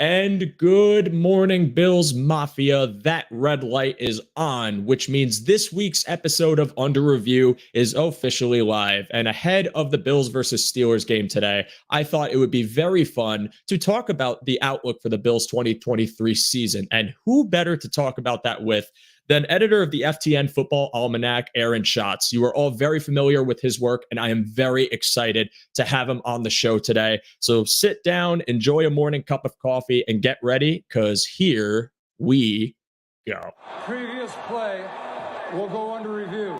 And good morning, Bills Mafia. That red light is on, which means this week's episode of Under Review is officially live. And ahead of the Bills versus Steelers game today, I thought it would be very fun to talk about the outlook for the Bills 2023 season. And who better to talk about that with than editor of the FTN Football Almanac, Aaron Schatz. You are all very familiar with his work, and I am very excited to have him on the show today. So sit down, enjoy a morning cup of coffee, and get ready, because here we go. Previous play will go under review.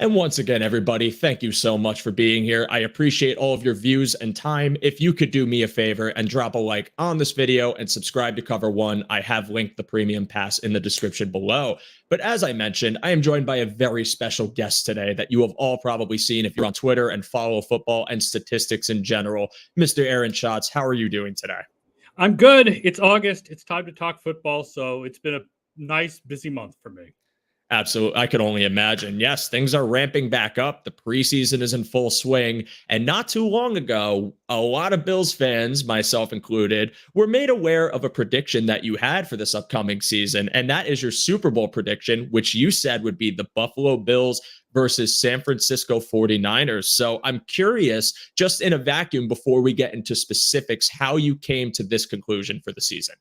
And once again, everybody, thank you so much for being here. I appreciate all of your views and time. If you could do me a favor and drop a like on this video and subscribe to Cover One, I have linked the premium pass in the description below. But as I mentioned, I am joined by a very special guest today that you have all probably seen if you're on Twitter and follow football and statistics in general. Mr. Aaron Schatz, how are you doing today? I'm good. It's August. It's time to talk football. So it's been a nice, busy month for me. Absolutely. I could only imagine. Yes, things are ramping back up. The preseason is in full swing. And not too long ago, a lot of Bills fans, myself included, were made aware of a prediction that you had for this upcoming season. And that is your Super Bowl prediction, which you said would be the Buffalo Bills versus San Francisco 49ers. So I'm curious, just in a vacuum, before we get into specifics, how you came to this conclusion for the season.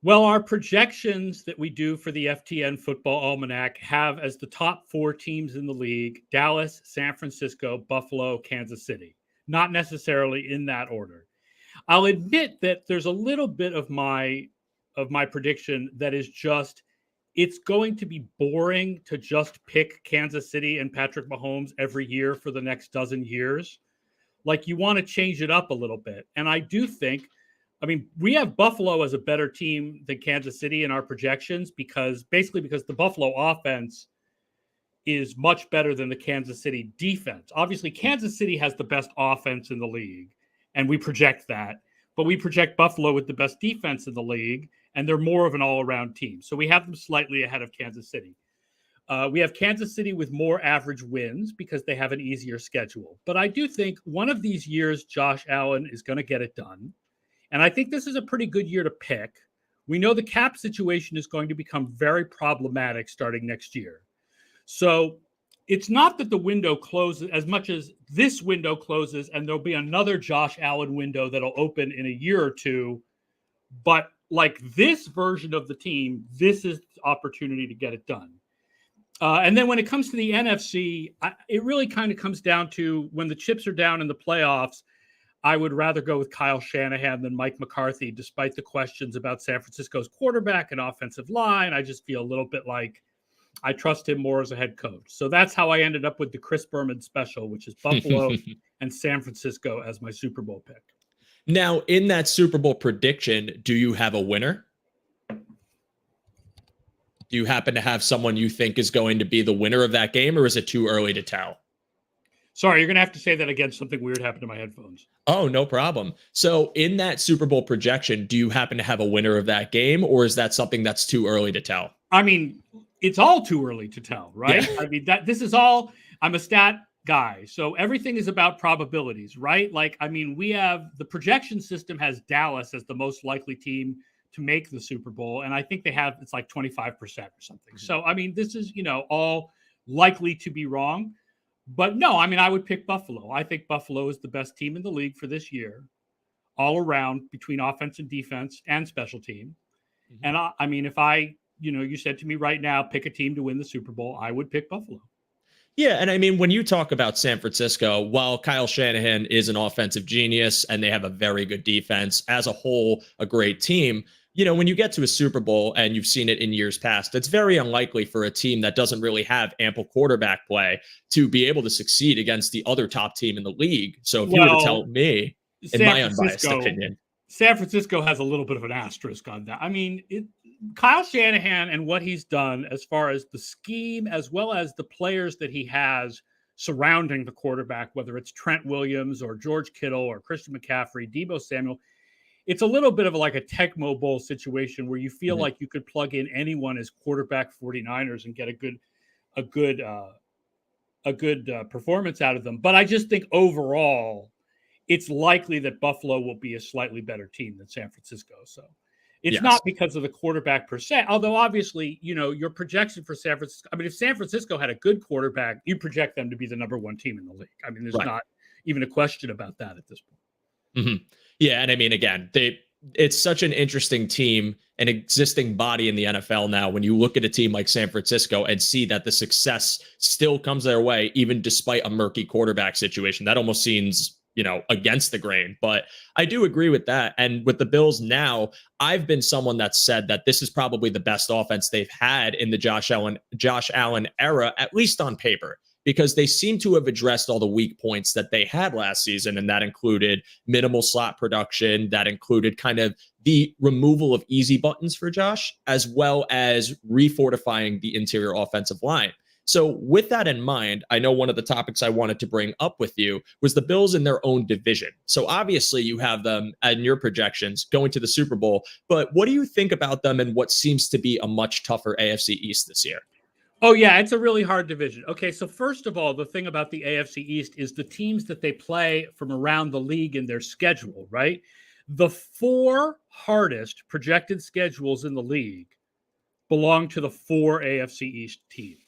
Well, our projections that we do for the FTN Football Almanac have as the top four teams in the league: Dallas, San Francisco, Buffalo, Kansas City. Not necessarily in that order. I'll admit that there's a little bit of my prediction that is just, it's going to be boring to just pick Kansas City and Patrick Mahomes every year for the next dozen years. Like, you want to change it up a little bit. And I do think, we have Buffalo as a better team than Kansas City in our projections because the Buffalo offense is much better than the Kansas City defense. Obviously, Kansas City has the best offense in the league, and we project that. But we project Buffalo with the best defense in the league, and they're more of an all-around team. So we have them slightly ahead of Kansas City. We have Kansas City with more average wins because they have an easier schedule. But I do think one of these years, Josh Allen is going to get it done. And I think this is a pretty good year to pick. We know the cap situation is going to become very problematic starting next year. So it's not that the window closes as much as this window closes and there'll be another Josh Allen window that'll open in a year or two. But like this version of the team, this is the opportunity to get it done. And then when it comes to the NFC, it really kind of comes down to when the chips are down in the playoffs, I would rather go with Kyle Shanahan than Mike McCarthy, despite the questions about San Francisco's quarterback and offensive line. I just feel a little bit like I trust him more as a head coach. So that's how I ended up with the Chris Berman special, which is Buffalo and San Francisco as my Super Bowl pick. Now, in that Super Bowl prediction, do you have a winner? Do you happen to have someone you think is going to be the winner of that game, or is it too early to tell? Sorry, you're going to have to say that again. Something weird happened to my headphones. Oh, no problem. So in that Super Bowl projection, do you happen to have a winner of that game, or is that something that's too early to tell? It's all too early to tell, right? Yeah. I'm a stat guy. So everything is about probabilities, right? We have the projection system has Dallas as the most likely team to make the Super Bowl. And I think it's like 25% or something. So, this is, all likely to be wrong. But no, I would pick Buffalo. I think Buffalo is the best team in the league for this year, all around between offense and defense and special team. Mm-hmm. And if you said to me right now, pick a team to win the Super Bowl, I would pick Buffalo. Yeah, and when you talk about San Francisco, while Kyle Shanahan is an offensive genius and they have a very good defense, as a whole, a great team, when you get to a Super Bowl, and you've seen it in years past, it's very unlikely for a team that doesn't really have ample quarterback play to be able to succeed against the other top team in the league. So if you were to tell me, in my unbiased opinion, San Francisco has a little bit of an asterisk on that. Kyle Shanahan and what he's done as far as the scheme, as well as the players that he has surrounding the quarterback, whether it's Trent Williams or George Kittle or Christian McCaffrey, Deebo Samuel, it's a little bit of like a Tecmo Bowl situation where you feel like you could plug in anyone as quarterback 49ers and get a good performance out of them. But I just think overall, it's likely that Buffalo will be a slightly better team than San Francisco. So it's not because of the quarterback per se, although obviously, your projection for San Francisco, I mean, if San Francisco had a good quarterback, you project them to be the number one team in the league. I mean, there's not even a question about that at this point. Mm-hmm. Yeah. And I mean, again, it's such an interesting team, an existing body in the NFL now. When you look at a team like San Francisco and see that the success still comes their way, even despite a murky quarterback situation, that almost seems, against the grain. But I do agree with that. And with the Bills now, I've been someone that said that this is probably the best offense they've had in the Josh Allen era, at least on paper, because they seem to have addressed all the weak points that they had last season. And that included minimal slot production, that included kind of the removal of easy buttons for Josh, as well as refortifying the interior offensive line. So with that in mind, I know one of the topics I wanted to bring up with you was the Bills in their own division. So obviously you have them in your projections going to the Super Bowl, but what do you think about them and what seems to be a much tougher AFC East this year? Oh, yeah, it's a really hard division. Okay, so first of all, the thing about the AFC East is the teams that they play from around the league in their schedule, right? The 4 hardest projected schedules in the league belong to the 4 AFC East teams.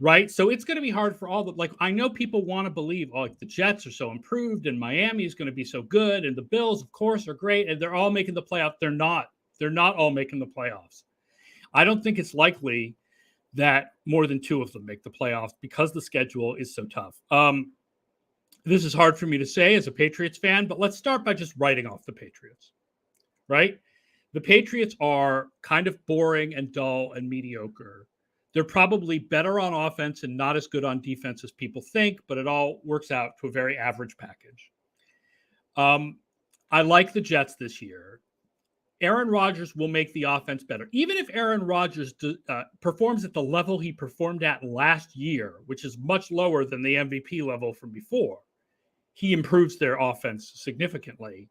Right. So it's going to be hard for all I know people want to believe, the Jets are so improved and Miami is going to be so good. And the Bills, of course, are great. And they're all making the playoffs. They're not all making the playoffs. I don't think it's likely that more than 2 of them make the playoffs because the schedule is so tough. This is hard for me to say as a Patriots fan, but let's start by just writing off the Patriots. Right. The Patriots are kind of boring and dull and mediocre. They're probably better on offense and not as good on defense as people think, but it all works out to a very average package. I like the Jets this year. Aaron Rodgers will make the offense better. Even if Aaron Rodgers performs at the level he performed at last year, which is much lower than the MVP level from before, he improves their offense significantly.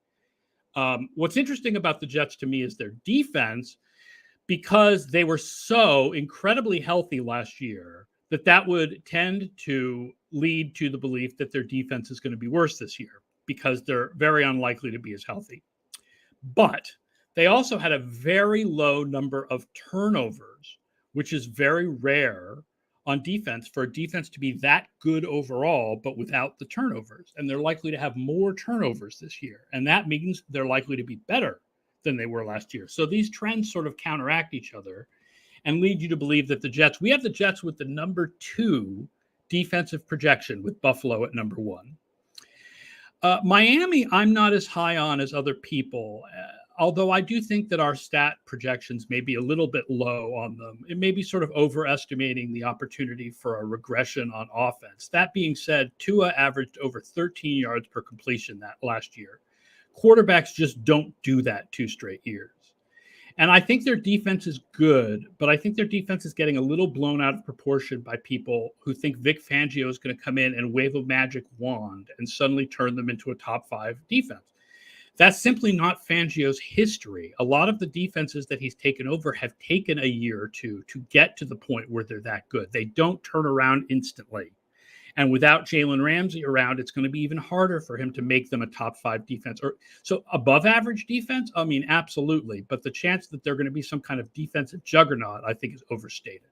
What's interesting about the Jets to me is their defense, because they were so incredibly healthy last year that would tend to lead to the belief that their defense is going to be worse this year because they're very unlikely to be as healthy. But they also had a very low number of turnovers, which is very rare on defense for a defense to be that good overall, but without the turnovers. And they're likely to have more turnovers this year. And that means they're likely to be better than they were last year. So these trends sort of counteract each other and lead you to believe that we have the Jets with the number 2 defensive projection with Buffalo at number 1. Miami, I'm not as high on as other people, although I do think that our stat projections may be a little bit low on them. It may be sort of overestimating the opportunity for a regression on offense. That being said, Tua averaged over 13 yards per completion that last year. Quarterbacks just don't do that 2 straight years. And I think their defense is good, but I think their defense is getting a little blown out of proportion by people who think Vic Fangio is going to come in and wave a magic wand and suddenly turn them into a top 5 defense. That's simply not Fangio's history. A lot of the defenses that he's taken over have taken a year or 2 to get to the point where they're that good. They don't turn around instantly. And without Jalen Ramsey around, it's going to be even harder for him to make them a top 5 defense. Or so above average defense, I mean, absolutely. But the chance that they're going to be some kind of defensive juggernaut, I think, is overstated.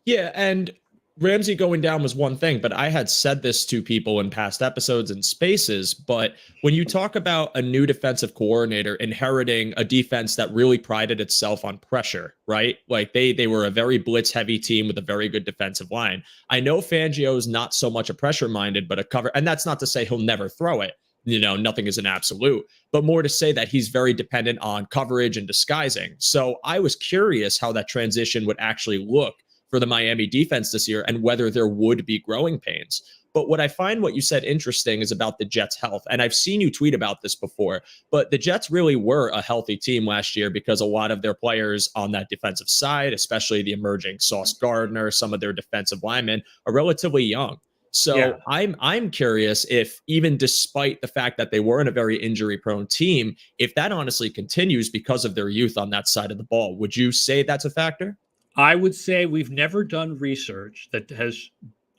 Yeah, and Ramsey going down was one thing, but I had said this to people in past episodes and spaces. But when you talk about a new defensive coordinator inheriting a defense that really prided itself on pressure, right? Like they were a very blitz heavy team with a very good defensive line. I know Fangio is not so much a pressure minded, but a cover. And that's not to say he'll never throw it. Nothing is an absolute, but more to say that he's very dependent on coverage and disguising. So I was curious how that transition would actually look for the Miami defense this year and whether there would be growing pains. But what I find what you said interesting is about the Jets' health. And I've seen you tweet about this before, but the Jets really were a healthy team last year because a lot of their players on that defensive side, especially the emerging Sauce Gardner, some of their defensive linemen, are relatively young. So I'm curious if even despite the fact that they weren't a very injury prone team, if that honestly continues because of their youth on that side of the ball, would you say that's a factor? I would say we've never done research that has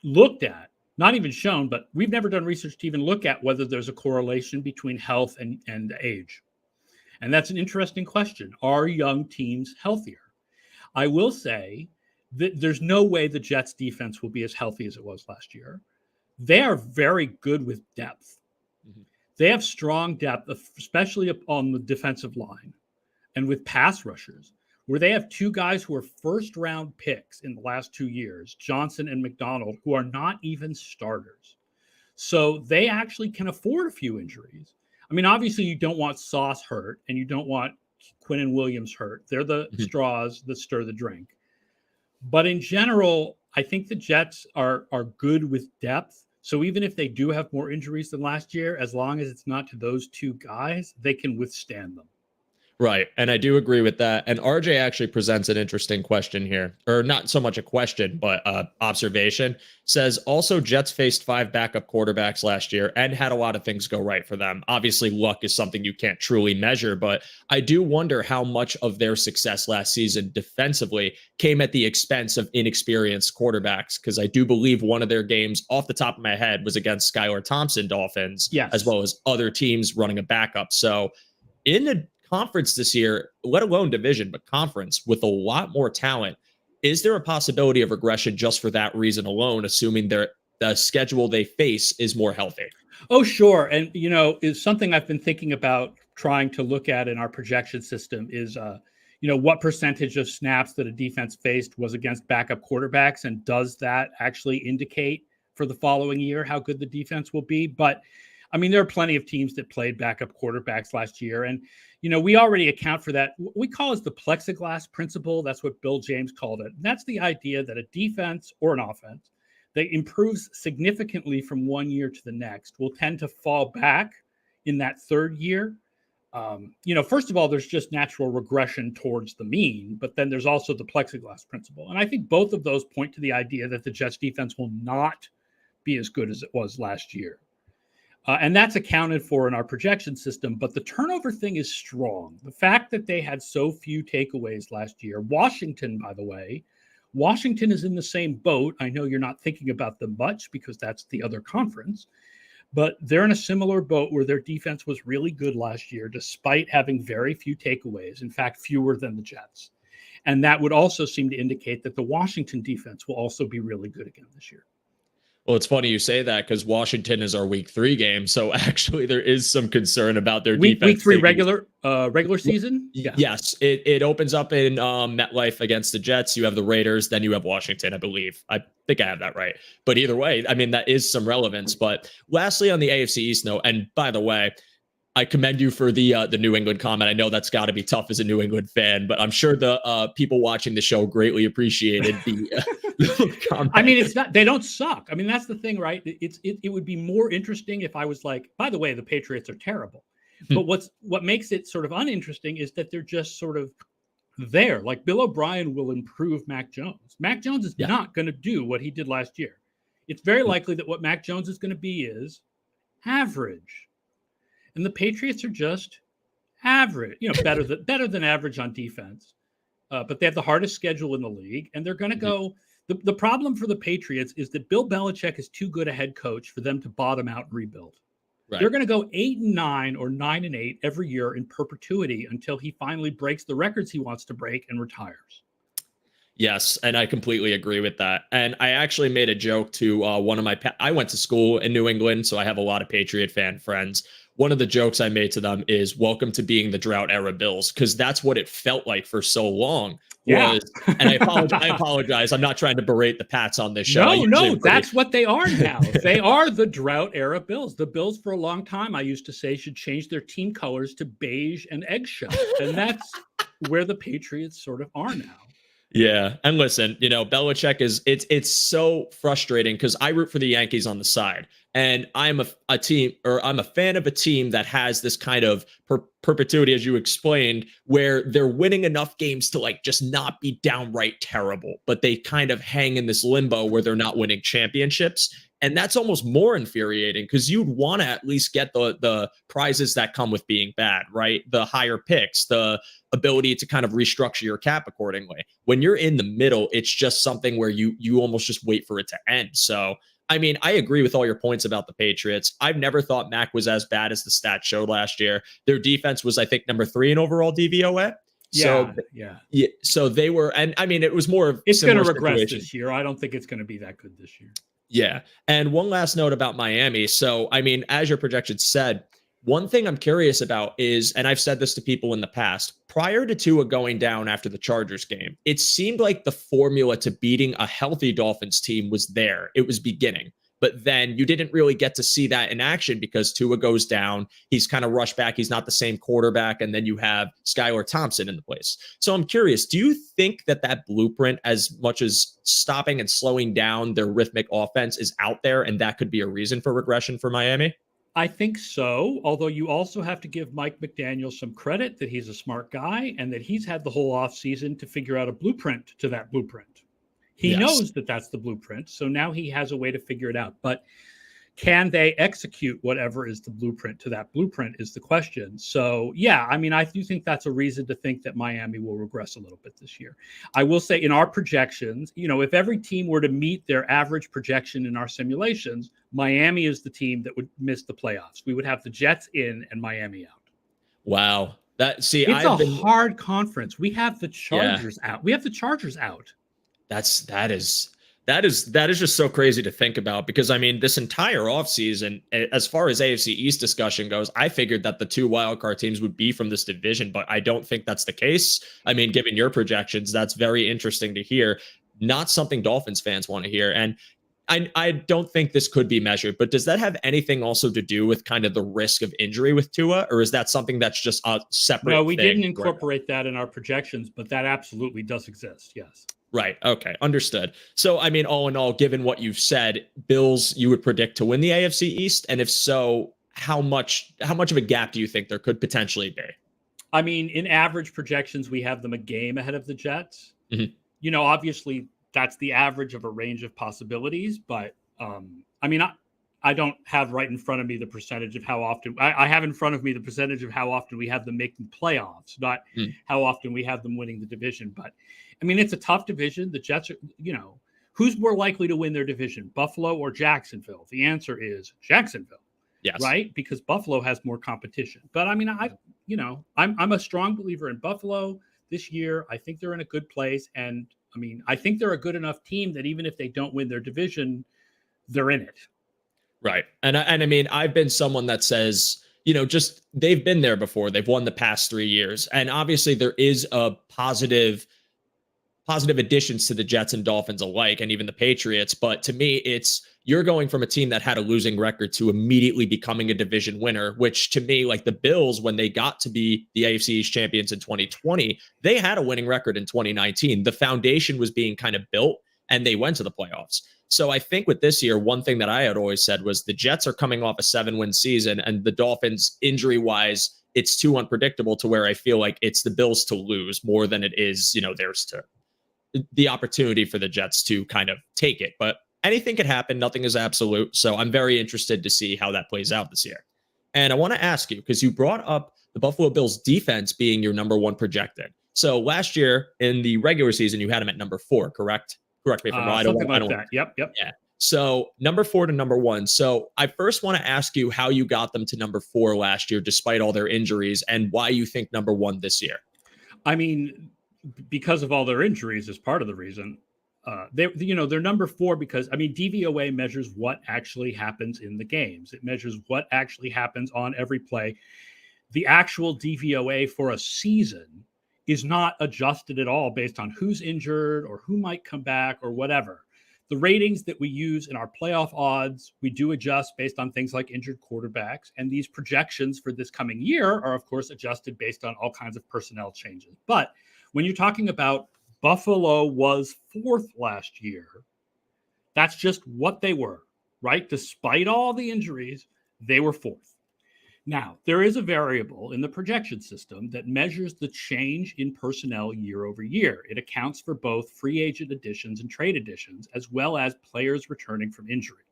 looked at, not even shown, but we've never done research to even look at whether there's a correlation between health and age. And that's an interesting question. Are young teams healthier? I will say that there's no way the Jets defense will be as healthy as it was last year. They are very good with depth. Mm-hmm. They have strong depth, especially on the defensive line and with pass rushers, where they have two guys who are first round picks in the last 2 years, Johnson and McDonald, who are not even starters. So they actually can afford a few injuries. I mean, obviously you don't want Sauce hurt and you don't want Quinnen Williams hurt. They're the straws that stir the drink. But in general, I think the Jets are good with depth. So even if they do have more injuries than last year, as long as it's not to those two guys, they can withstand them. Right. And I do agree with that. And RJ actually presents an interesting question here, or not so much a question, but observation. Says also Jets faced 5 backup quarterbacks last year and had a lot of things go right for them. Obviously, luck is something you can't truly measure, but I do wonder how much of their success last season defensively came at the expense of inexperienced quarterbacks. Because I do believe one of their games off the top of my head was against Skylar Thompson Dolphins, yes, as well as other teams running a backup. So in the conference this year, let alone division, but conference with a lot more talent, is there a possibility of regression just for that reason alone, assuming the schedule they face is more healthy? Oh, sure. And, is something I've been thinking about trying to look at in our projection system is, what percentage of snaps that a defense faced was against backup quarterbacks? And does that actually indicate for the following year how good the defense will be? But I mean, there are plenty of teams that played backup quarterbacks last year. And, we already account for that. We call it the plexiglass principle. That's what Bill James called it. And that's the idea that a defense or an offense that improves significantly from one year to the next will tend to fall back in that third year. First of all, there's just natural regression towards the mean, but then there's also the plexiglass principle. And I think both of those point to the idea that the Jets defense will not be as good as it was last year. And that's accounted for in our projection system. But the turnover thing is strong. The fact that they had so few takeaways last year. Washington, by the way, Washington is in the same boat. I know you're not thinking about them much because that's the other conference. But they're in a similar boat where their defense was really good last year, despite having very few takeaways. In fact, fewer than the Jets. And that would also seem to indicate that the Washington defense will also be really good again this year. Well, it's funny you say that because Washington is our week 3 game. So actually there is some concern about their defense. Week 3 regular season? Yeah. Yes. It opens up in MetLife against the Jets. You have the Raiders, then you have Washington, I believe. I think I have that right. But either way, I mean, that is some relevance. But lastly, on the AFC East note, and by the way, I commend you for the New England comment. I know that's got to be tough as a New England fan, but I'm sure the people watching the show greatly appreciated the comment. I mean, it's not, they don't suck. I mean, that's the thing, right? It would be more interesting if I was like, by the way, the Patriots are terrible. But what makes it sort of uninteresting is that they're just sort of there. Like Bill O'Brien will improve Mac Jones. Mac Jones is not going to do what he did last year. It's very likely that what Mac Jones is going to be is average. And the Patriots are just average, better than average on defense. But they have the hardest schedule in the league, and they're going to go. The problem for the Patriots is that Bill Belichick is too good a head coach for them to bottom out and rebuild. Right. They're going to go 8-9 or 9-8 every year in perpetuity until he finally breaks the records he wants to break and retires. Yes, and I completely agree with that. And I actually made a joke to one of my I went to school in New England, so I have a lot of Patriot fan friends. One of the jokes I made to them is welcome to being the drought era Bills, because that's what it felt like for so long. Yeah. And I apologize. I'm not trying to berate the Pats on this show. No, that's what they are now. They are the drought era Bills. The Bills for a long time, I used to say, should change their team colors to beige and eggshell. And that's where the Patriots sort of are now. Yeah. And listen, Belichick it's so frustrating because I root for the Yankees on the side. And I'm a team, or I'm a fan of a team that has this kind of perpetuity, as you explained, where they're winning enough games to like just not be downright terrible, but they kind of hang in this limbo where they're not winning championships. And that's almost more infuriating because you'd want to at least get the prizes that come with being bad, right? The higher picks, the ability to kind of restructure your cap accordingly. When you're in the middle, it's just something where you almost just wait for it to end. So I mean, I agree with all your points about the Patriots. I've never thought Mac was as bad as the stats showed last year. Their defense was, I think, number 3 in overall DVOA. So yeah. So they were, and I mean, it was more of it's going to regress this year. I don't think it's going to be that good this year. Yeah. And one last note about Miami. So, I mean, as your projection said, one thing I'm curious about is, and I've said this to people in the past, prior to Tua going down after the Chargers game, it seemed like the formula to beating a healthy Dolphins team was there. It was beginning. But then you didn't really get to see that in action because Tua goes down. He's kind of rushed back. He's not the same quarterback. And then you have Skylar Thompson in the place. So I'm curious, do you think that blueprint, as much as stopping and slowing down their rhythmic offense, is out there and that could be a reason for regression for Miami? I think so, although you also have to give Mike McDaniel some credit that he's a smart guy and that he's had the whole offseason to figure out a blueprint to that blueprint. He knows that that's the blueprint, so now he has a way to figure it out. But can they execute whatever is the blueprint to that blueprint is the question. So, yeah, I mean, I do think that's a reason to think that Miami will regress a little bit this year. I will say in our projections, if every team were to meet their average projection in our simulations, Miami is the team that would miss the playoffs. We would have the Jets in and Miami out. Wow. It's hard conference. We have the Chargers out. We have the Chargers out. That is just so crazy to think about because, I mean, this entire offseason, as far as AFC East discussion goes, I figured that the 2 wildcard teams would be from this division, but I don't think that's the case. I mean, given your projections, that's very interesting to hear. Not something Dolphins fans want to hear. And I don't think this could be measured, but does that have anything also to do with kind of the risk of injury with Tua, or is that something that's just a separate thing? No, we didn't incorporate that in our projections, but that absolutely does exist, yes. Right. Okay. Understood. So, I mean, all in all, given what you've said, Bills, you would predict to win the AFC East. And if so, how much of a gap do you think there could potentially be? I mean, in average projections, we have them a game ahead of the Jets. Mm-hmm. Obviously that's the average of a range of possibilities, but I mean, I don't have right in front of me the percentage of how often I have in front of me the percentage of how often we have them making playoffs, not how often we have them winning the division. But I mean, it's a tough division. The Jets are, who's more likely to win their division, Buffalo or Jacksonville? The answer is Jacksonville. Yes. Right. Because Buffalo has more competition. But I mean, I'm a strong believer in Buffalo this year. I think they're in a good place. And I mean, I think they're a good enough team that even if they don't win their division, they're in it. Right. And I mean, I've been someone that says, just they've been there before. They've won the past 3 years. And obviously there is a positive additions to the Jets and Dolphins alike, and even the Patriots. But to me, you're going from a team that had a losing record to immediately becoming a division winner, which to me, like the Bills, when they got to be the AFC East champions in 2020, they had a winning record in 2019. The foundation was being kind of built and they went to the playoffs. So I think with this year, one thing that I had always said was the Jets are coming off a 7-win season, and the Dolphins, injury-wise, it's too unpredictable to where I feel like it's the Bills to lose more than it is, theirs to the opportunity for the Jets to kind of take it. But anything could happen. Nothing is absolute. So I'm very interested to see how that plays out this year. And I want to ask you, because you brought up the Buffalo Bills defense being your number 1 projected. So last year in the regular season, you had them at number 4, correct? Correct me if I'm wrong. Something like that. Yep. Yeah. So number 4 to number 1. So I first want to ask you how you got them to number 4 last year, despite all their injuries, and why you think number 1 this year. I mean, because of all their injuries is part of the reason. They're number 4 because, I mean, DVOA measures what actually happens in the games. It measures what actually happens on every play. The actual DVOA for a season is not adjusted at all based on who's injured or who might come back or whatever. The ratings that we use in our playoff odds, we do adjust based on things like injured quarterbacks. And these projections for this coming year are, of course, adjusted based on all kinds of personnel changes. But when you're talking about Buffalo was 4th last year. That's just what they were, right? Despite all the injuries, they were 4th. Now, there is a variable in the projection system that measures the change in personnel year over year. It accounts for both free agent additions and trade additions, as well as players returning from injury.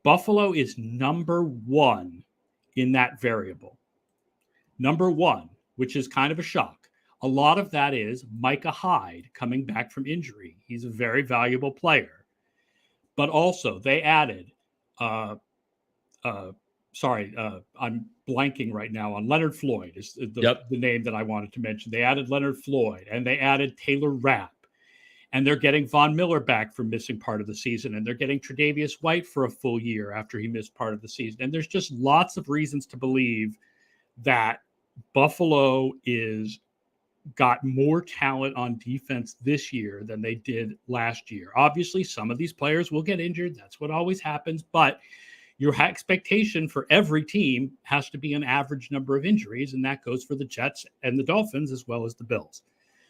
Buffalo is number 1 in that variable. Number 1, which is kind of a shock. A lot of that is Micah Hyde coming back from injury. He's a very valuable player. But also, they added I'm blanking right now on Leonard Floyd is the name that I wanted to mention. They added Leonard Floyd and they added Taylor Rapp, and they're getting Von Miller back from missing part of the season, and they're getting Tre'Davious White for a full year after he missed part of the season. And there's just lots of reasons to believe that Buffalo is got more talent on defense this year than they did last year. Obviously, some of these players will get injured. That's what always happens, but your expectation for every team has to be an average number of injuries, and that goes for the Jets and the Dolphins as well as the Bills.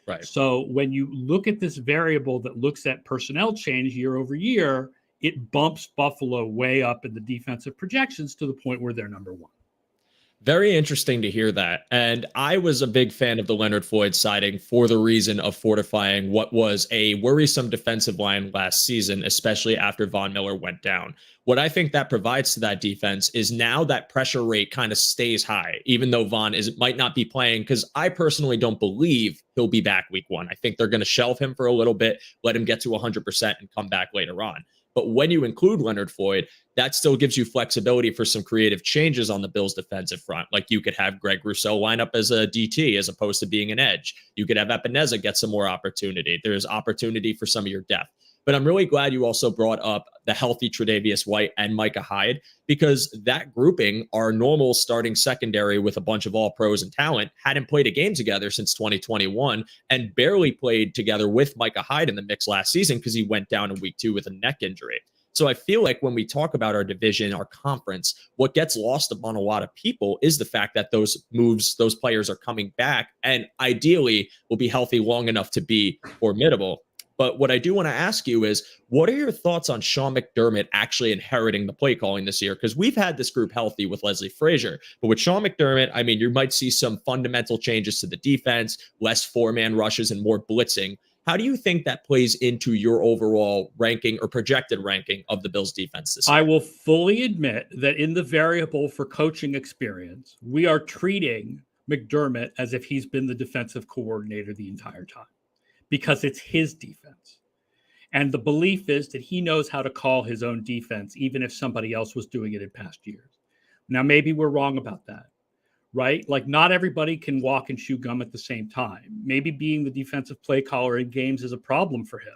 Right. So when you look at this variable that looks at personnel change year over year, it bumps Buffalo way up in the defensive projections to the point where they're number 1. Very interesting to hear that. And I was a big fan of the Leonard Floyd signing for the reason of fortifying what was a worrisome defensive line last season, especially after Von Miller went down. What I think that provides to that defense is now that pressure rate kind of stays high, even though Von might not be playing, because I personally don't believe he'll be back week 1. I think they're going to shelve him for a little bit, let him get to 100% and come back later on. But when you include Leonard Floyd, that still gives you flexibility for some creative changes on the Bills' defensive front. Like you could have Greg Rousseau line up as a DT as opposed to being an edge. You could have Epineza get some more opportunity. There's opportunity for some of your depth. But I'm really glad you also brought up the healthy Tre'Davious White and Micah Hyde, because that grouping, our normal starting secondary with a bunch of all pros and talent, hadn't played a game together since 2021 and barely played together with Micah Hyde in the mix last season because he went down in week 2 with a neck injury. So I feel like when we talk about our division, our conference, what gets lost upon a lot of people is the fact that those players are coming back and ideally will be healthy long enough to be formidable. But what I do want to ask you is, what are your thoughts on Sean McDermott actually inheriting the play calling this year? Because we've had this group healthy with Leslie Frazier, but with Sean McDermott, I mean, you might see some fundamental changes to the defense, less 4-man rushes and more blitzing. How do you think that plays into your overall ranking or projected ranking of the Bills defense this year? I will fully admit that in the variable for coaching experience, we are treating McDermott as if he's been the defensive coordinator the entire time, because it's his defense. And the belief is that he knows how to call his own defense, even if somebody else was doing it in past years. Now, maybe we're wrong about that, right? Like, not everybody can walk and chew gum at the same time. Maybe being the defensive play caller in games is a problem for him.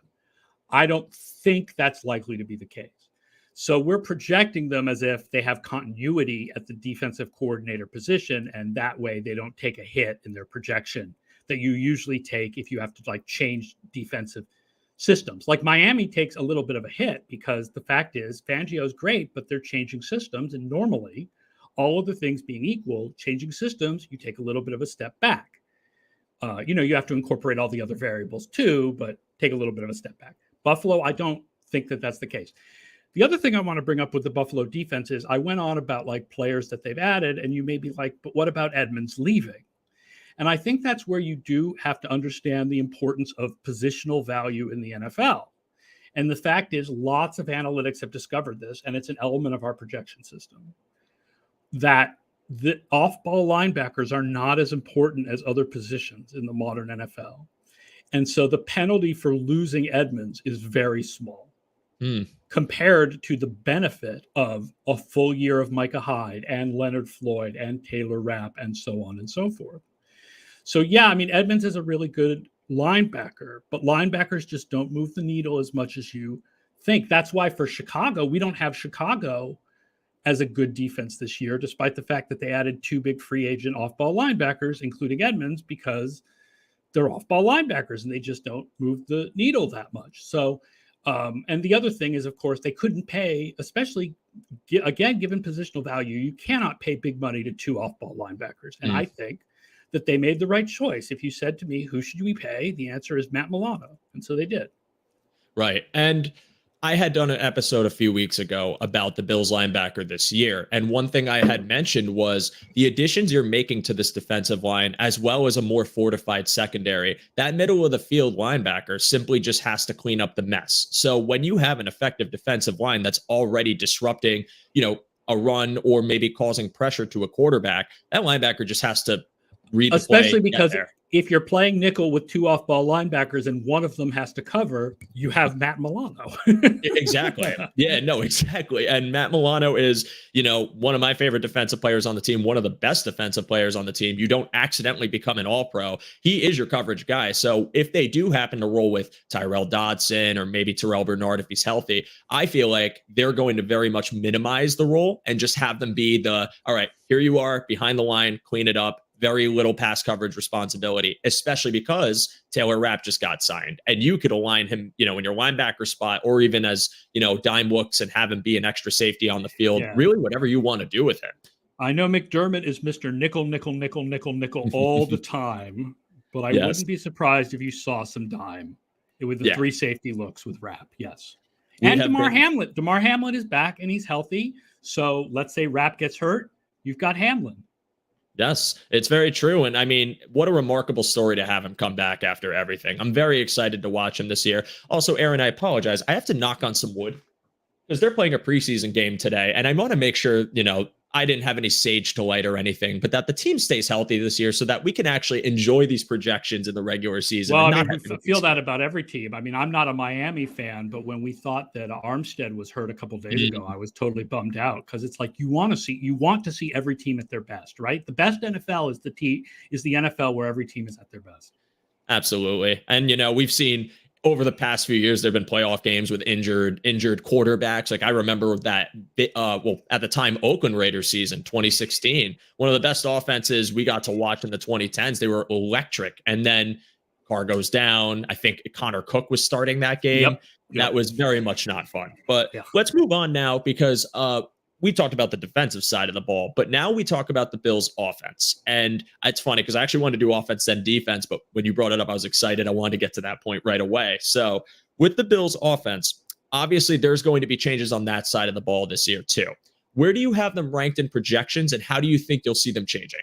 I don't think that's likely to be the case. So we're projecting them as if they have continuity at the defensive coordinator position, and that way they don't take a hit in their projection that you usually take if you have to like change defensive systems. Like Miami takes a little bit of a hit because the fact is Fangio's great, but they're changing systems. And normally, all of the things being equal, changing systems, you take a little bit of a step back. You have to incorporate all the other variables too, but take a little bit of a step back. Buffalo, I don't think that that's the case. The other thing I want to bring up with the Buffalo defense is I went on about like players that they've added, and you may be like, but what about Edmonds leaving? And I think that's where you do have to understand the importance of positional value in the NFL. And the fact is, lots of analytics have discovered this, and it's an element of our projection system, that the off-ball linebackers are not as important as other positions in the modern NFL. And so the penalty for losing Edmonds is very small compared to the benefit of a full year of Micah Hyde and Leonard Floyd and Taylor Rapp and so on and so forth. So, yeah, I mean, Edmonds is a really good linebacker, but linebackers just don't move the needle as much as you think. That's why for Chicago, we don't have Chicago as a good defense this year, despite the fact that they added 2 big free agent off-ball linebackers, including Edmonds, because they're off-ball linebackers and they just don't move the needle that much. So, and the other thing is, of course, they couldn't pay, especially, again, given positional value, you cannot pay big money to 2 off-ball linebackers. And I think that they made the right choice. If you said to me, who should we pay? The answer is Matt Milano. And so they did. Right. And I had done an episode a few weeks ago about the Bills linebacker this year. And one thing I had mentioned was the additions you're making to this defensive line, as well as a more fortified secondary. That middle of the field linebacker simply just has to clean up the mess. So when you have an effective defensive line that's already disrupting, a run or maybe causing pressure to a quarterback, that linebacker just has to read the Especially play, because if you're playing nickel with two off-ball linebackers and one of them has to cover, you have Matt Milano. Exactly. Yeah, no, exactly. And Matt Milano is, one of my favorite defensive players on the team, one of the best defensive players on the team. You don't accidentally become an all-pro. He is your coverage guy. So if they do happen to roll with Tyrell Dodson or maybe Terrell Bernard if he's healthy, I feel like they're going to very much minimize the role and just have them be all right, here you are behind the line, clean it up. Very little pass coverage responsibility, especially because Taylor Rapp just got signed and you could align him, in your linebacker spot or even as, dime looks and have him be an extra safety on the field, really whatever you want to do with him. I know McDermott is Mr. Nickel, nickel, nickel, nickel, nickel all the time, but I wouldn't be surprised if you saw some dime with the three safety looks with Rapp. Yes. And DeMar Hamlin. DeMar Hamlin is back and he's healthy. So let's say Rapp gets hurt. You've got Hamlin. Yes, it's very true. And I mean, what a remarkable story to have him come back after everything. I'm very excited to watch him this year. Also, Aaron, I apologize. I have to knock on some wood because they're playing a preseason game today. And I want to make sure, I didn't have any sage to light or anything, but that the team stays healthy this year so that we can actually enjoy these projections in the regular season. Well, I feel that about every team. I mean, I'm not a Miami fan, but when we thought that Armstead was hurt a couple of days ago, I was totally bummed out because it's like you want to see every team at their best, right? The best NFL is the NFL where every team is at their best. Absolutely. And, we've seen over the past few years, there have been playoff games with injured quarterbacks. Like I remember that, at the time, Oakland Raiders season 2016, one of the best offenses we got to watch in the 2010s. They were electric. And then Carr goes down. I think Connor Cook was starting that game. Yep. That was very much not fun. But let's move on now because we talked about the defensive side of the ball, but now we talk about the Bills offense. And it's funny because I actually wanted to do offense then defense, but when you brought it up, I was excited. I wanted to get to that point right away. So with the Bills offense, obviously there's going to be changes on that side of the ball this year too. Where do you have them ranked in projections and how do you think you'll see them changing?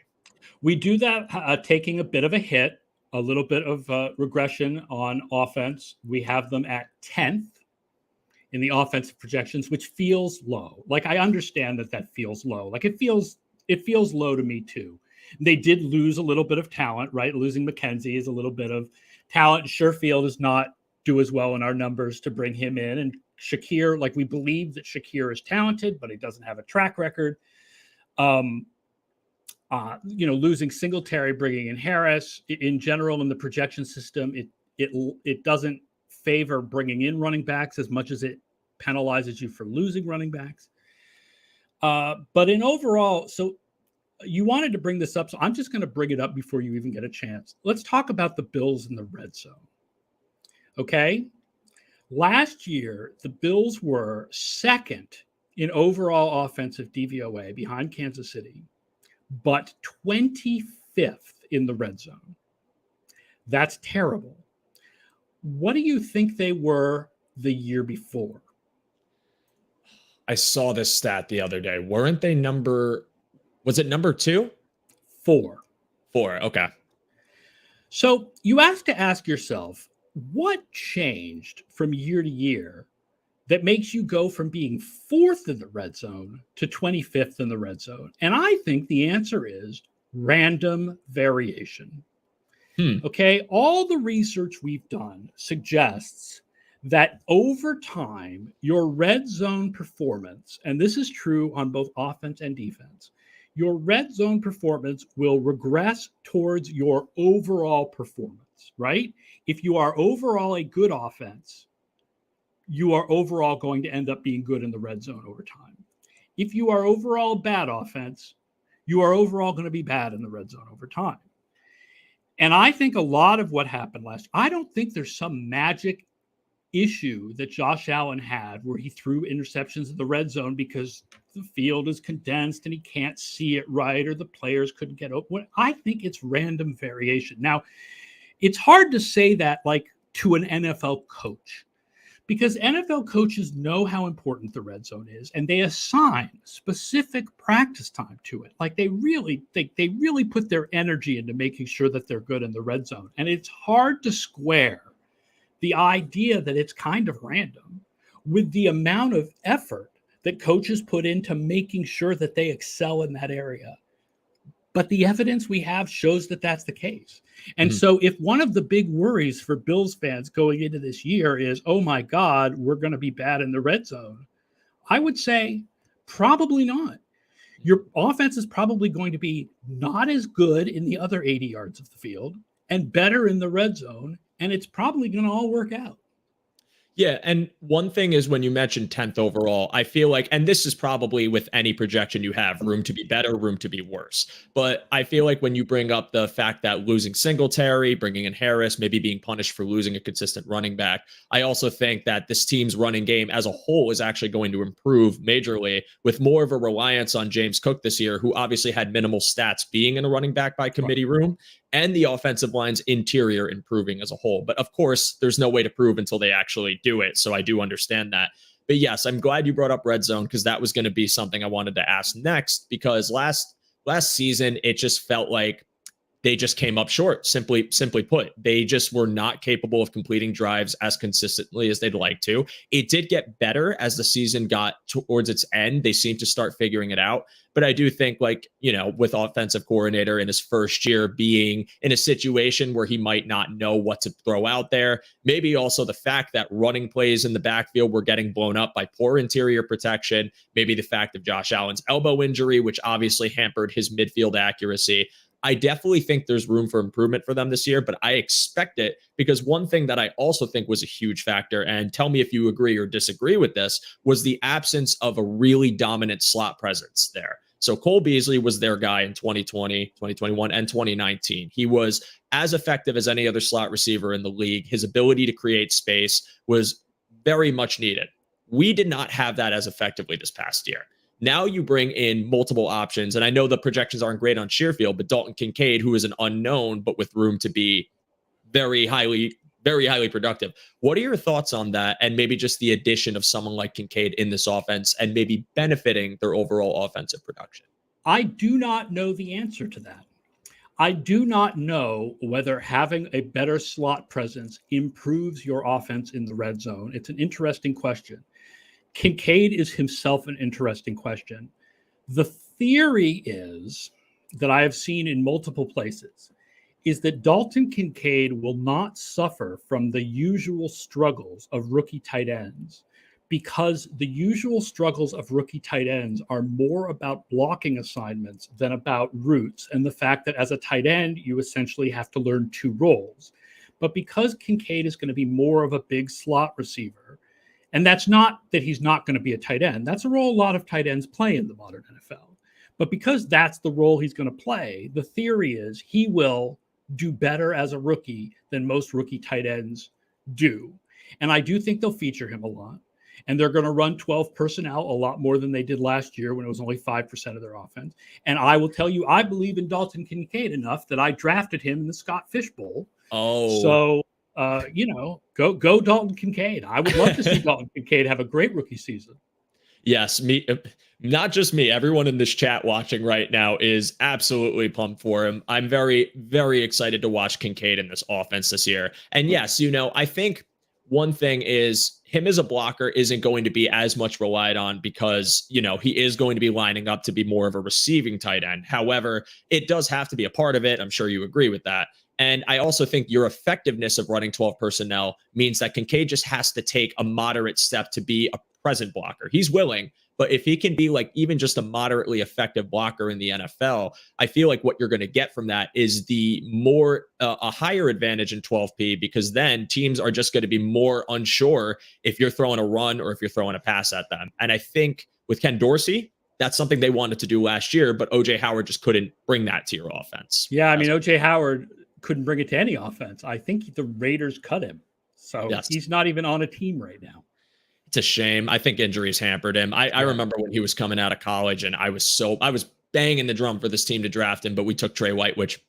We do that taking a bit of a hit, a little bit of regression on offense. We have them at 10th. In the offensive projections, which feels low. Like I understand that feels low. Like it feels low to me too. They did lose a little bit of talent, right? Losing McKenzie is a little bit of talent. Sherfield does not do as well in our numbers to bring him in. And Shakir, like we believe that Shakir is talented, but he doesn't have a track record. Losing Singletary, bringing in Harris in general in the projection system, it doesn't favor bringing in running backs as much as it penalizes you for losing running backs. But in overall, so you wanted to bring this up, so I'm just going to bring it up before you even get a chance. Let's talk about the Bills in the red zone. Okay? Last year, the Bills were second in overall offensive DVOA behind Kansas City, but 25th in the red zone. That's terrible. What do you think they were the year before? I saw this stat the other day. Weren't they was it number 2? 4. Okay. So you have to ask yourself, what changed from year to year that makes you go from being 4th in the red zone to 25th in the red zone? And I think the answer is random variation. Okay, all the research we've done suggests that over time, your red zone performance, and this is true on both offense and defense, your red zone performance will regress towards your overall performance, right? If you are overall a good offense, you are overall going to end up being good in the red zone over time. If you are overall bad offense, you are overall going to be bad in the red zone over time. And I think a lot of what happened I don't think there's some magic issue that Josh Allen had where he threw interceptions in the red zone because the field is condensed and he can't see it right, or the players couldn't get open. I think it's random variation. Now, it's hard to say that like to an NFL coach, because NFL coaches know how important the red zone is, and they assign specific practice time to it. Like they really put their energy into making sure that they're good in the red zone. And it's hard to square the idea that it's kind of random with the amount of effort that coaches put into making sure that they excel in that area. But the evidence we have shows that that's the case. And so if one of the big worries for Bills fans going into this year is, oh my God, we're going to be bad in the red zone, I would say probably not. Your offense is probably going to be not as good in the other 80 yards of the field and better in the red zone, and it's probably going to all work out. Yeah, and one thing is when you mentioned 10th overall, I feel like, and this is probably with any projection you have, room to be better, room to be worse. But I feel like when you bring up the fact that losing Singletary, bringing in Harris, maybe being punished for losing a consistent running back, I also think that this team's running game as a whole is actually going to improve majorly with more of a reliance on James Cook this year, who obviously had minimal stats being in a running back by committee room, and the offensive line's interior improving as a whole. But of course, there's no way to prove until they actually do it. So I do understand that. But yes, I'm glad you brought up red zone, because that was going to be something I wanted to ask next, because last season, it just felt like they just came up short. Simply put, they just were not capable of completing drives as consistently as they'd like to. It did get better as the season got towards its end. They seemed to start figuring it out. But I do think, like, you know, with offensive coordinator in his first year being in a situation where he might not know what to throw out there, maybe also the fact that running plays in the backfield were getting blown up by poor interior protection, maybe the fact of Josh Allen's elbow injury, which obviously hampered his midfield accuracy. I definitely think there's room for improvement for them this year, but I expect it, because one thing that I also think was a huge factor, and tell me if you agree or disagree with this, was the absence of a really dominant slot presence there. So Cole Beasley was their guy in 2020, 2021, and 2019. He was as effective as any other slot receiver in the league. His ability to create space was very much needed. We did not have that as effectively this past year. Now you bring in multiple options, and I know the projections aren't great on Shearfield, but Dalton Kincaid, who is an unknown, but with room to be very highly productive. What are your thoughts on that? And maybe just the addition of someone like Kincaid in this offense and maybe benefiting their overall offensive production? I do not know the answer to that. I do not know whether having a better slot presence improves your offense in the red zone. It's an interesting question. Kincaid is himself an interesting question. The theory is that I have seen in multiple places is that Dalton Kincaid will not suffer from the usual struggles of rookie tight ends, because the usual struggles of rookie tight ends are more about blocking assignments than about routes, and the fact that as a tight end, you essentially have to learn two roles. But because Kincaid is going to be more of a big slot receiver, and that's not that he's not going to be a tight end. That's a role a lot of tight ends play in the modern NFL. But because that's the role he's going to play, the theory is he will do better as a rookie than most rookie tight ends do. And I do think they'll feature him a lot. And they're going to run 12 personnel a lot more than they did last year when it was only 5% of their offense. And I will tell you, I believe in Dalton Kincaid enough that I drafted him in the Scott Fish Bowl. Oh. So go Dalton Kincaid. I would love to see Dalton Kincaid have a great rookie season. Yes, me, not just me. Everyone in this chat watching right now is absolutely pumped for him. I'm very, very excited to watch Kincaid in this offense this year. And yes, I think one thing is him as a blocker isn't going to be as much relied on because, he is going to be lining up to be more of a receiving tight end. However, it does have to be a part of it. I'm sure you agree with that. And I also think your effectiveness of running 12 personnel means that Kincaid just has to take a moderate step to be a present blocker. He's willing, but if he can be like even just a moderately effective blocker in the NFL, I feel like what you're going to get from that is the more a higher advantage in 12P, because then teams are just going to be more unsure if you're throwing a run or if you're throwing a pass at them. And I think with Ken Dorsey, that's something they wanted to do last year, but OJ Howard just couldn't bring that to your offense. Yeah, I mean, OJ Howard couldn't bring it to any offense. I think the Raiders cut him. So Yes. he's not even on a team right now. It's a shame. I think injuries hampered him. I remember when he was coming out of college and I was banging the drum for this team to draft him, but we took Trey White, which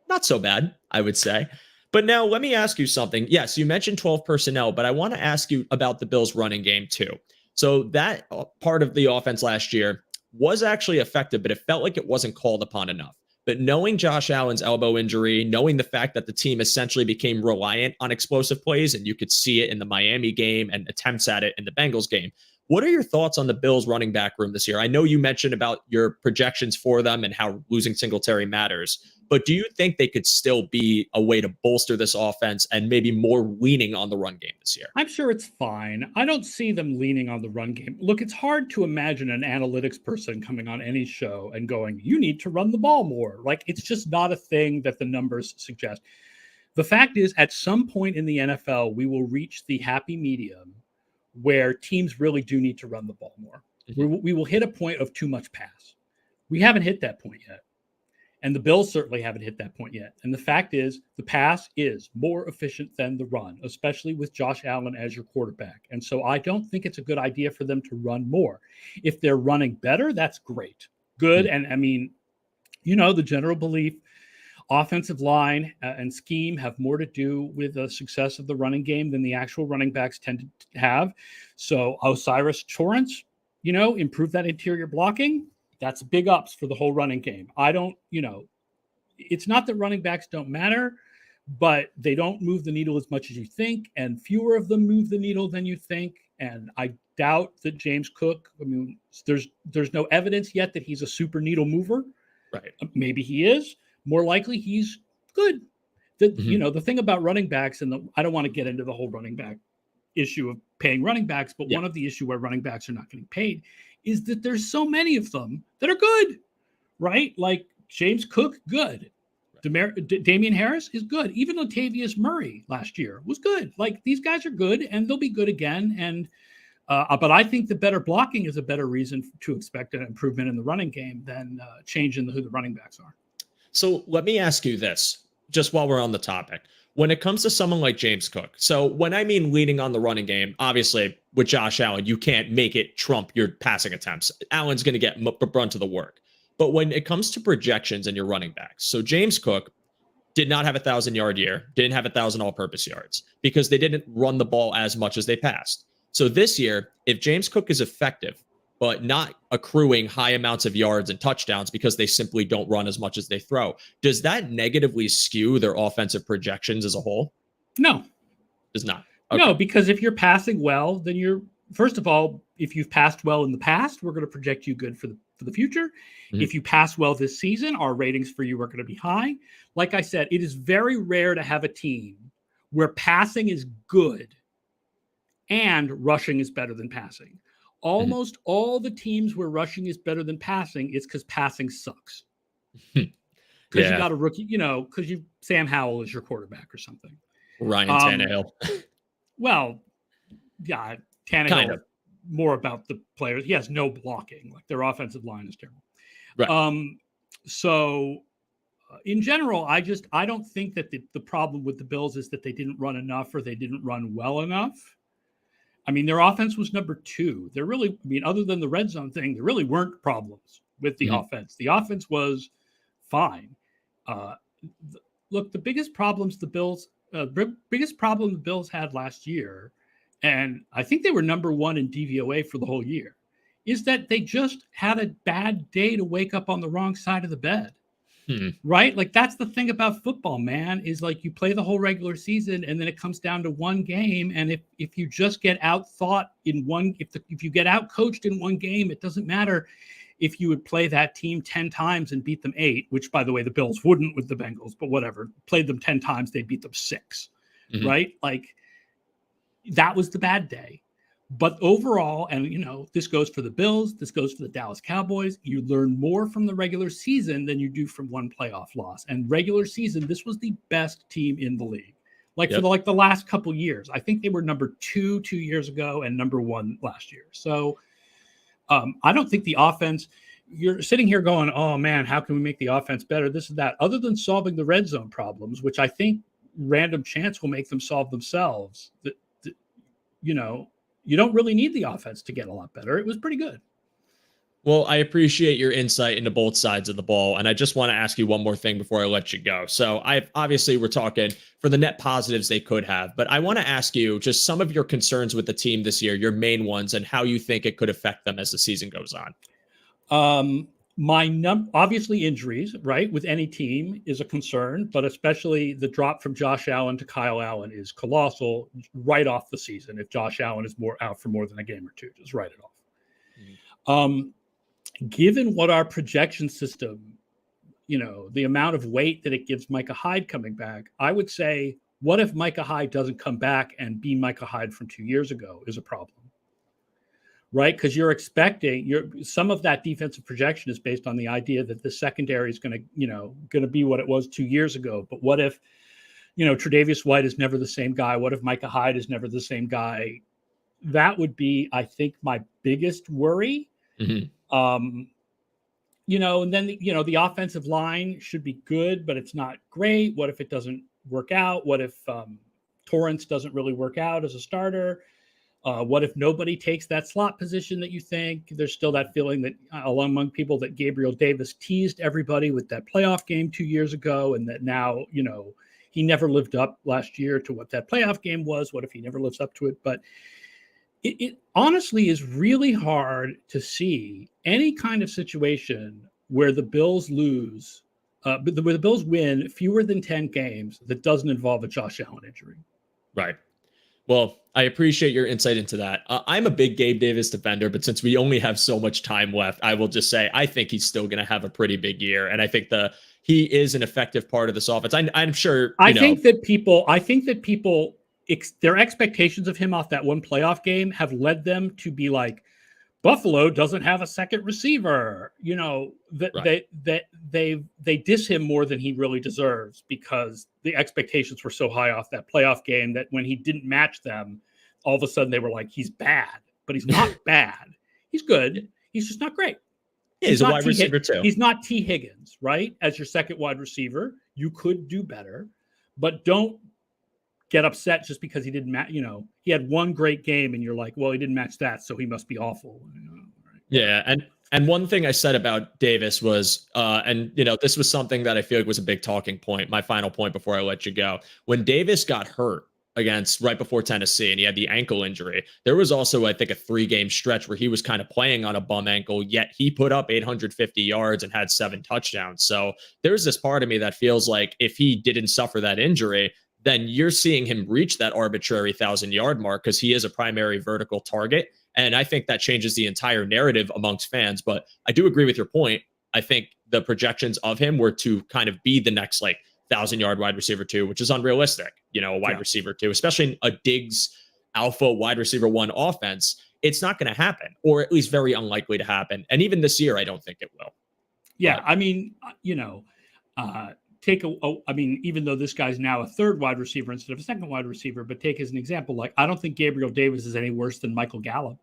not so bad, I would say. But now let me ask you something. Yes, you mentioned 12 personnel, but I want to ask you about the Bills running game too. So that part of the offense last year was actually effective, but it felt like it wasn't called upon enough. But knowing Josh Allen's elbow injury, knowing the fact that the team essentially became reliant on explosive plays, and you could see it in the Miami game and attempts at it in the Bengals game, what are your thoughts on the Bills running back room this year? I know you mentioned about your projections for them and how losing Singletary matters, but do you think they could still be a way to bolster this offense and maybe more leaning on the run game this year? I'm sure it's fine. I don't see them leaning on the run game. Look, it's hard to imagine an analytics person coming on any show and going, you need to run the ball more. Like, it's just not a thing that the numbers suggest. The fact is, at some point in the NFL, we will reach the happy medium where teams really do need to run the ball more. We will hit a point of too much pass. We haven't hit that point yet. And the Bills certainly haven't hit that point yet. And the fact is, the pass is more efficient than the run, especially with Josh Allen as your quarterback. And so I don't think it's a good idea for them to run more. If they're running better, that's great. Good. And I mean, you know, the general belief, offensive line and scheme have more to do with the success of the running game than the actual running backs tend to have. So Osiris Torrance, you know, improve that interior blocking. That's big ups for the whole running game. I don't, you know, it's not that running backs don't matter, but they don't move the needle as much as you think, and fewer of them move the needle than you think. And I doubt that James Cook, I mean, there's no evidence yet that he's a super needle mover. Right. Maybe he is. More likely he's good. You know, the thing about running backs, and I don't want to get into the whole running back issue of paying running backs, but one of the issue where running backs are not getting paid is that there's so many of them that are good, right? Like James Cook, good. Damian Harris is good. Even Latavius Murray last year was good. Like, these guys are good, and they'll be good again. And but I think the better blocking is a better reason to expect an improvement in the running game than changing who the running backs are. So let me ask you this, just while we're on the topic. When it comes to someone like James Cook, so when I mean leaning on the running game, obviously with Josh Allen, you can't make it trump your passing attempts. Allen's going to get the brunt of the work. But when it comes to projections and your running backs, so James Cook did not have 1,000-yard year, didn't have 1,000 all-purpose yards because they didn't run the ball as much as they passed. So this year, if James Cook is effective, but not accruing high amounts of yards and touchdowns because they simply don't run as much as they throw, does that negatively skew their offensive projections as a whole? No. Does not. Okay. No, because if you're passing well, then you're, first of all, if you've passed well in the past, we're going to project you good for the future. Mm-hmm. If you pass well this season, our ratings for you are going to be high. Like I said, it is very rare to have a team where passing is good and rushing is better than passing. Almost all the teams where rushing is better than passing, it's because passing sucks. Because you got a rookie, you know, because Sam Howell is your quarterback or something. Ryan Tannehill. Well, yeah, Tannehill, kind of. More about the players. He has no blocking. Like, their offensive line is terrible. Right. So in general, I don't think that the problem with the Bills is that they didn't run enough or they didn't run well enough. I mean, their offense was number 2. There really, I mean, other than the red zone thing, there really weren't problems with the offense. The offense was fine. Look, the biggest problem the Bills had last year, and I think they were number 1 in DVOA for the whole year, is that they just had a bad day to wake up on the wrong side of the bed. Right? Like, that's the thing about football, man, is like you play the whole regular season and then it comes down to one game. And if you just get out-thought in one, if you get out-coached in one game, it doesn't matter if you would play that team 10 times and beat them 8, which, by the way, the Bills wouldn't with the Bengals, but whatever. Played them 10 times, they'd beat them 6. Right? Like, that was the bad day. But overall, and, you know, this goes for the Bills, this goes for the Dallas Cowboys, you learn more from the regular season than you do from one playoff loss. And regular season, this was the best team in the league. Like, for the last couple years. I think they were number 2 years ago and number 1 last year. So I don't think the offense, you're sitting here going, oh, man, how can we make the offense better? This and that. Other than solving the red zone problems, which I think random chance will make them solve themselves. You don't really need the offense to get a lot better. It was pretty good. Well, I appreciate your insight into both sides of the ball. And I just want to ask you one more thing before I let you go. So we're talking for the net positives they could have, but I want to ask you just some of your concerns with the team this year, your main ones, and how you think it could affect them as the season goes on. Obviously injuries, right, with any team is a concern, but especially the drop from Josh Allen to Kyle Allen is colossal right off the season. If Josh Allen is out for more than a game or two, just write it off. Mm-hmm. Given what our projection system, the amount of weight that it gives Micah Hyde coming back, I would say, what if Micah Hyde doesn't come back and be Micah Hyde from 2 years ago is a problem, right? Because you're expecting some of that defensive projection is based on the idea that the secondary is going to be what it was 2 years ago. But what if, Tre'Davious White is never the same guy? What if Micah Hyde is never the same guy? That would be, I think, my biggest worry. Mm-hmm. And then, the offensive line should be good, but it's not great. What if it doesn't work out? What if Torrance doesn't really work out as a starter? What if nobody takes that slot position that you think? There's still that feeling that among people that Gabriel Davis teased everybody with that playoff game 2 years ago, and that now, he never lived up last year to what that playoff game was. What if he never lives up to it? But it honestly is really hard to see any kind of situation where the Bills lose, where the Bills win fewer than 10 games that doesn't involve a Josh Allen injury. Right. Well, I appreciate your insight into that. I'm a big Gabe Davis defender, but since we only have so much time left, I will just say I think he's still going to have a pretty big year, and I think he is an effective part of this offense. I'm sure. I think that people. Their expectations of him off that one playoff game have led them to be like, Buffalo doesn't have a second receiver. Right. They diss him more than he really deserves because the expectations were so high off that playoff game that when he didn't match them, all of a sudden they were like, he's bad, but he's not bad. He's good. He's just not great. He's a wide receiver too. He's not T. Higgins, right? As your second wide receiver, you could do better, but don't get upset just because he didn't match. He had one great game and you're like, well, he didn't match that, so he must be awful. Right? Yeah. And one thing I said about Davis was, this was something that I feel like was a big talking point. My final point before I let you go, when Davis got hurt right before Tennessee and he had the ankle injury, there was also, I think, a 3-game stretch where he was kind of playing on a bum ankle, yet he put up 850 yards and had 7 touchdowns. So there's this part of me that feels like if he didn't suffer that injury, then you're seeing him reach that arbitrary 1,000-yard mark because he is a primary vertical target. And I think that changes the entire narrative amongst fans. But I do agree with your point. I think the projections of him were to kind of be the next 1,000-yard wide receiver 2, which is unrealistic, a wide receiver 2, especially in a Diggs alpha wide receiver 1 offense. It's not going to happen, or at least very unlikely to happen. And even this year, I don't think it will. Yeah. But, even though this guy's now a third wide receiver instead of a second wide receiver, but take as an example, I don't think Gabriel Davis is any worse than Michael Gallup.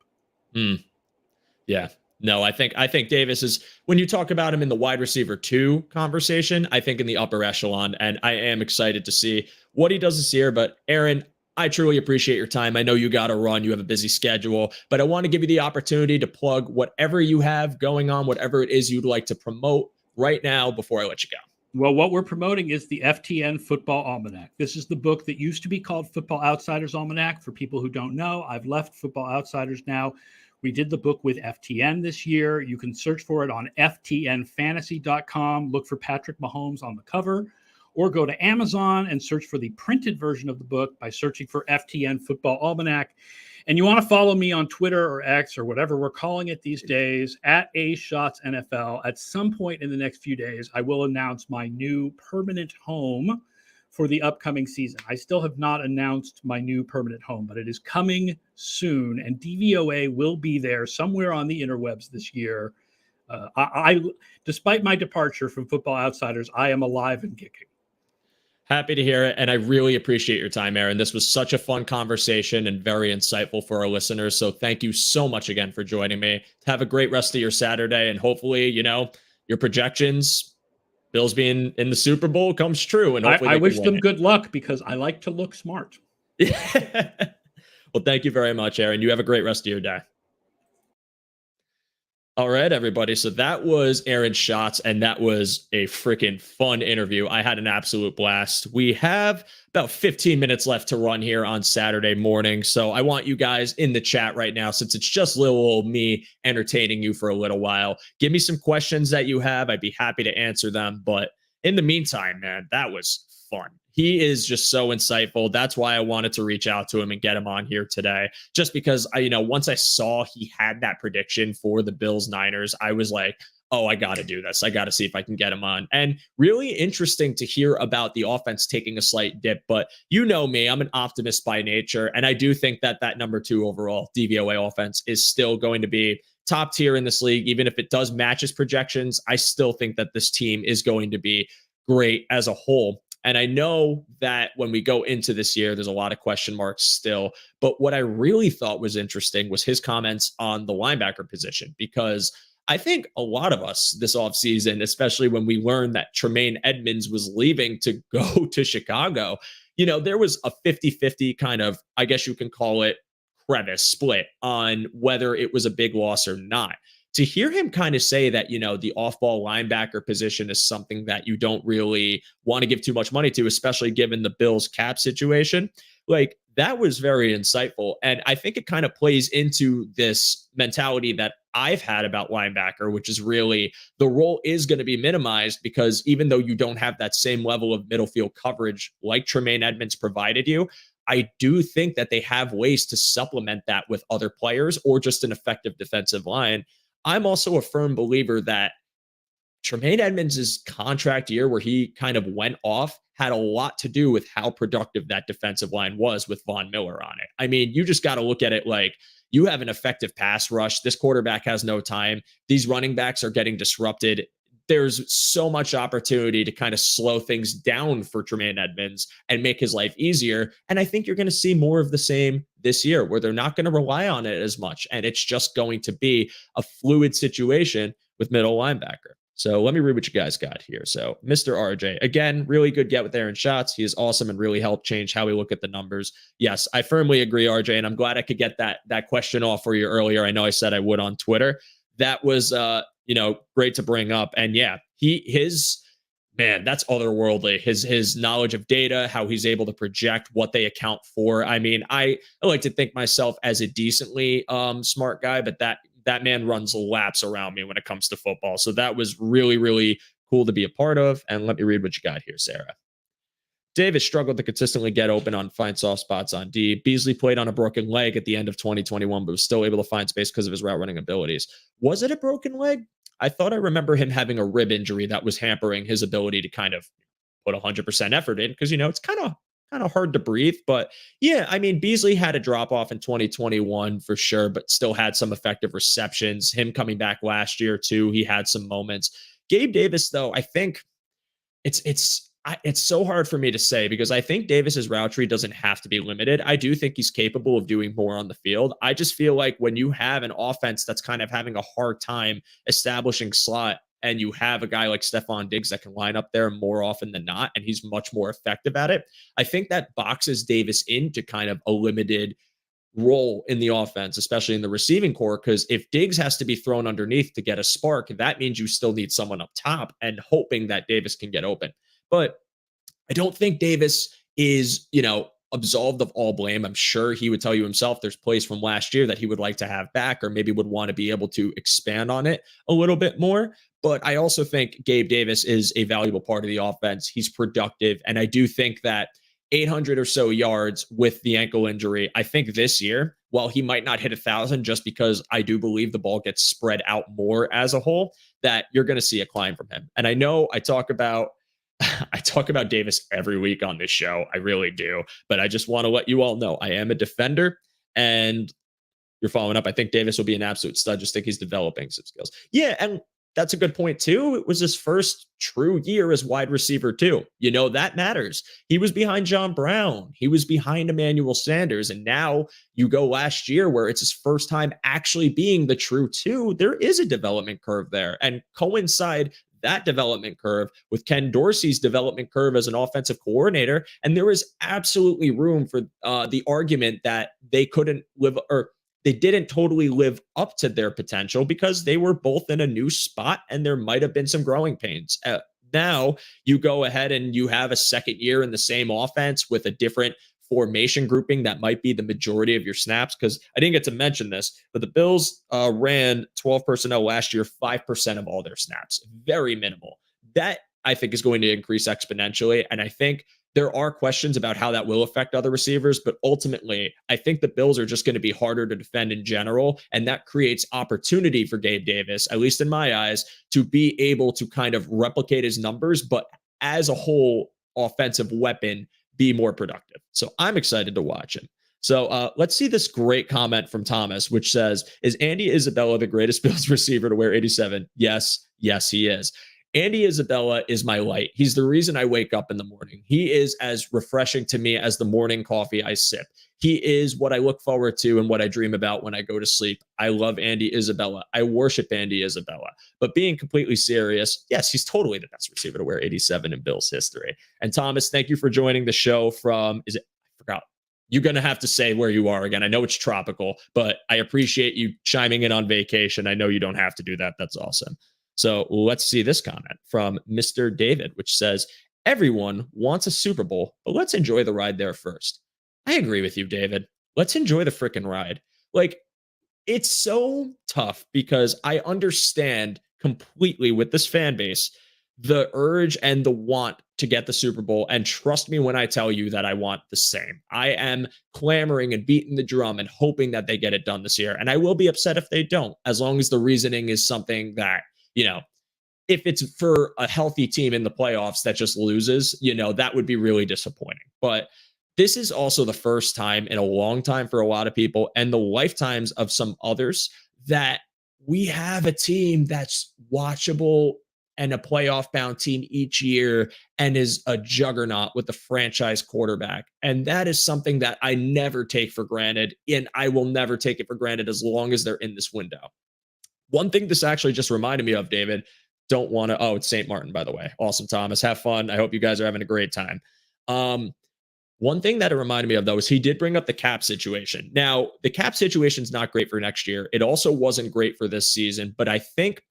Yeah. No, I think Davis is, when you talk about him in the wide receiver 2 conversation, I think in the upper echelon, and I am excited to see what he does this year. But Aaron, I truly appreciate your time. I know you got to run, you have a busy schedule, but I want to give you the opportunity to plug whatever you have going on, whatever it is you'd like to promote right now before I let you go. Well, what we're promoting is the FTN Football Almanac. This is the book that used to be called Football Outsiders Almanac. For people who don't know, I've left Football Outsiders now. We did the book with FTN this year. You can search for it on ftnfantasy.com. Look for Patrick Mahomes on the cover, or go to Amazon and search for the printed version of the book by searching for FTN Football Almanac. And you want to follow me on Twitter or X or whatever we're calling it these days, at @AShotsNFL. At some point in the next few days, I will announce my new permanent home for the upcoming season. I still have not announced my new permanent home, but it is coming soon, and DVOA will be there somewhere on the interwebs this year. Despite my departure from Football Outsiders, I am alive and kicking. Happy to hear it. And I really appreciate your time, Aaron. This was such a fun conversation and very insightful for our listeners. So thank you so much again for joining me. Have a great rest of your Saturday. And hopefully, your projections Bills being in the Super Bowl comes true, and hopefully I they can wish win them it. good luck because I like to look smart. Well, thank you very much, Aaron. You have a great rest of your day. All right, everybody. So that was Aaron Schatz, and that was a freaking fun interview. I had an absolute blast. We have about 15 minutes left to run here on Saturday morning. So I want you guys in the chat right now, since it's just little old me entertaining you for a little while. Give me some questions that you have. I'd be happy to answer them. But in the meantime, man, that was fun. He is just so insightful. That's why I wanted to reach out to him and get him on here today. Just because once I saw he had that prediction for the Bills Niners, I was like, oh, I got to do this. I got to see if I can get him on. And really interesting to hear about the offense taking a slight dip. But you know me, I'm an optimist by nature. And I do think that that number 2 overall DVOA offense is still going to be top tier in this league. Even if it does match his projections, I still think that this team is going to be great as a whole. And I know that when we go into this year, there's a lot of question marks still. But what I really thought was interesting was his comments on the linebacker position, because I think a lot of us this offseason, especially when we learned that Tremaine Edmonds was leaving to go to Chicago, there was a 50-50 kind of, I guess you can call it, crevice split on whether it was a big loss or not. To hear him kind of say that, the off-ball linebacker position is something that you don't really want to give too much money to, especially given the Bills cap situation, like that was very insightful. And I think it kind of plays into this mentality that I've had about linebacker, which is really the role is going to be minimized, because even though you don't have that same level of middle field coverage like Tremaine Edmonds provided you, I do think that they have ways to supplement that with other players or just an effective defensive line. I'm also a firm believer that Tremaine Edmonds' contract year, where he kind of went off, had a lot to do with how productive that defensive line was with Von Miller on it. I mean, you just got to look at it like you have an effective pass rush. This quarterback has no time. These running backs are getting disrupted. There's so much opportunity to kind of slow things down for Tremaine Edmonds and make his life easier. And I think you're going to see more of the same this year, where they're not going to rely on it as much. And it's just going to be a fluid situation with middle linebacker. So let me read what you guys got here. So Mr. RJ, again, really good get with Aaron Schatz. He is awesome and really helped change how we look at the numbers. Yes, I firmly agree, RJ, and I'm glad I could get that question off for you earlier. I know I said I would on Twitter. That was great to bring up. And yeah, that's otherworldly. His knowledge of data, how he's able to project what they account for. I mean, I like to think myself as a decently smart guy, but that man runs laps around me when it comes to football. So that was really, really cool to be a part of. And let me read what you got here, Sarah. Davis struggled to consistently get open on find soft spots on D. Beasley played on a broken leg at the end of 2021, but was still able to find space because of his route running abilities. Was it a broken leg? I thought I remember him having a rib injury that was hampering his ability to kind of put 100% effort in, because, it's kind of hard to breathe. But yeah, I mean, Beasley had a drop off in 2021 for sure, but still had some effective receptions. Him coming back last year too, he had some moments. Gabe Davis, though, I think it's so hard for me to say, because I think Davis's route tree doesn't have to be limited. I do think he's capable of doing more on the field. I just feel like when you have an offense that's kind of having a hard time establishing slot, and you have a guy like Stephon Diggs that can line up there more often than not, and he's much more effective at it, I think that boxes Davis into kind of a limited role in the offense, especially in the receiving core, because if Diggs has to be thrown underneath to get a spark, that means you still need someone up top and hoping that Davis can get open. But I don't think Davis is, absolved of all blame. I'm sure he would tell you himself there's plays from last year that he would like to have back, or maybe would want to be able to expand on it a little bit more. But I also think Gabe Davis is a valuable part of the offense. He's productive. And I do think that 800 or so yards with the ankle injury, I think this year, while he might not hit 1,000, just because I do believe the ball gets spread out more as a whole, that you're going to see a climb from him. And I know I talk about Davis every week on this show. I really do. But I just want to let you all know I am a defender, and you're following up. I think Davis will be an absolute stud. Just think he's developing some skills. Yeah. And that's a good point too. It was his first true year as wide receiver too. That matters. He was behind John Brown. He was behind Emmanuel Sanders. And now you go last year where it's his first time actually being the true two. There is a development curve there, and coincide that development curve, with Ken Dorsey's development curve as an offensive coordinator. And there is absolutely room for the argument that they couldn't live, or they didn't totally live up to their potential because they were both in a new spot and there might have been some growing pains. Now you go ahead and you have a second year in the same offense with a different formation grouping that might be the majority of your snaps. Because I didn't get to mention this, but the Bills ran 12 personnel last year, 5% of all their snaps, very minimal. That I think is going to increase exponentially. And I think there are questions about how that will affect other receivers, but ultimately, I think the Bills are just going to be harder to defend in general. And that creates opportunity for Gabe Davis, at least in my eyes, to be able to kind of replicate his numbers, but as a whole offensive weapon, be more productive. So I'm excited to watch him. So let's see this great comment from Thomas, which says, is Andy Isabella the greatest Bills receiver to wear 87? Yes, he is. Andy Isabella is my light. He's the reason I wake up in the morning. He is as refreshing to me as the morning coffee I sip. He is what I look forward to and what I dream about when I go to sleep. I love Andy Isabella. I worship Andy Isabella. But being completely serious, yes, he's totally the best receiver to wear 87 in Bills history. And Thomas, thank you for joining the show from, I forgot. You're going to have to say where you are again. I know it's tropical, but I appreciate you chiming in on vacation. I know you don't have to do that. That's awesome. So let's see this comment from Mr. David, which says, everyone wants a Super Bowl, but let's enjoy the ride there first. I agree with you, David. Let's enjoy the freaking ride. Like, it's so tough because I understand completely with this fan base the urge and the want to get the Super Bowl. And trust me when I tell you that I want the same. I am clamoring and beating the drum and hoping that they get it done this year. And I will be upset if they don't, as long as the reasoning is something that, if it's for a healthy team in the playoffs that just loses, that would be really disappointing. But this is also the first time in a long time for a lot of people and the lifetimes of some others that we have a team that's watchable and a playoff bound team each year and is a juggernaut with the franchise quarterback. And that is something that I never take for granted. And I will never take it for granted as long as they're in this window. One thing this actually just reminded me of, David, it's St. Martin, by the way. Awesome, Thomas. Have fun. I hope you guys are having a great time. One thing that it reminded me of, though, is he did bring up the cap situation. Now, the cap situation is not great for next year. It also wasn't great for this season, but I think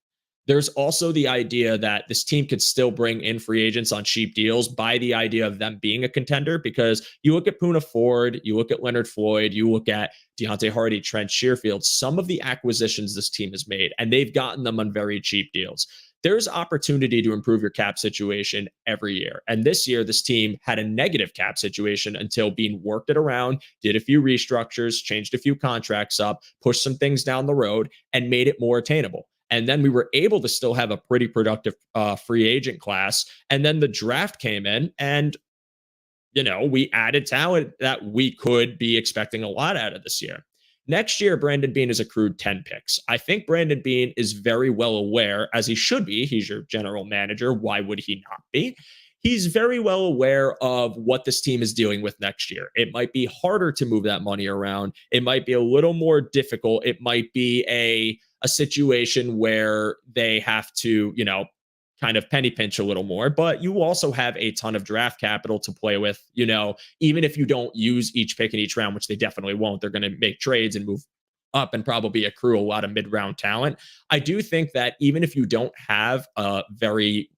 there's also the idea that this team could still bring in free agents on cheap deals by the idea of them being a contender, because you look at Poona Ford, you look at Leonard Floyd, you look at Deontay Hardy, Trent Sherfield, some of the acquisitions this team has made, and they've gotten them on very cheap deals. There's opportunity to improve your cap situation every year. And this year, this team had a negative cap situation until Beane worked it around, did a few restructures, changed a few contracts up, pushed some things down the road, and made it more attainable. And then we were able to still have a pretty productive free agent class. And then the draft came in and, we added talent that we could be expecting a lot out of this year. Next year, Brandon Beane has accrued 10 picks. I think Brandon Beane is very well aware, as he should be. He's your general manager. Why would he not be? He's very well aware of what this team is dealing with next year. It might be harder to move that money around. It might be a little more difficult. It might be a situation where they have to, kind of penny pinch a little more, but you also have a ton of draft capital to play with, even if you don't use each pick in each round, which they definitely won't. They're going to make trades and move up and probably accrue a lot of mid-round talent. I do think that even if you don't have a very,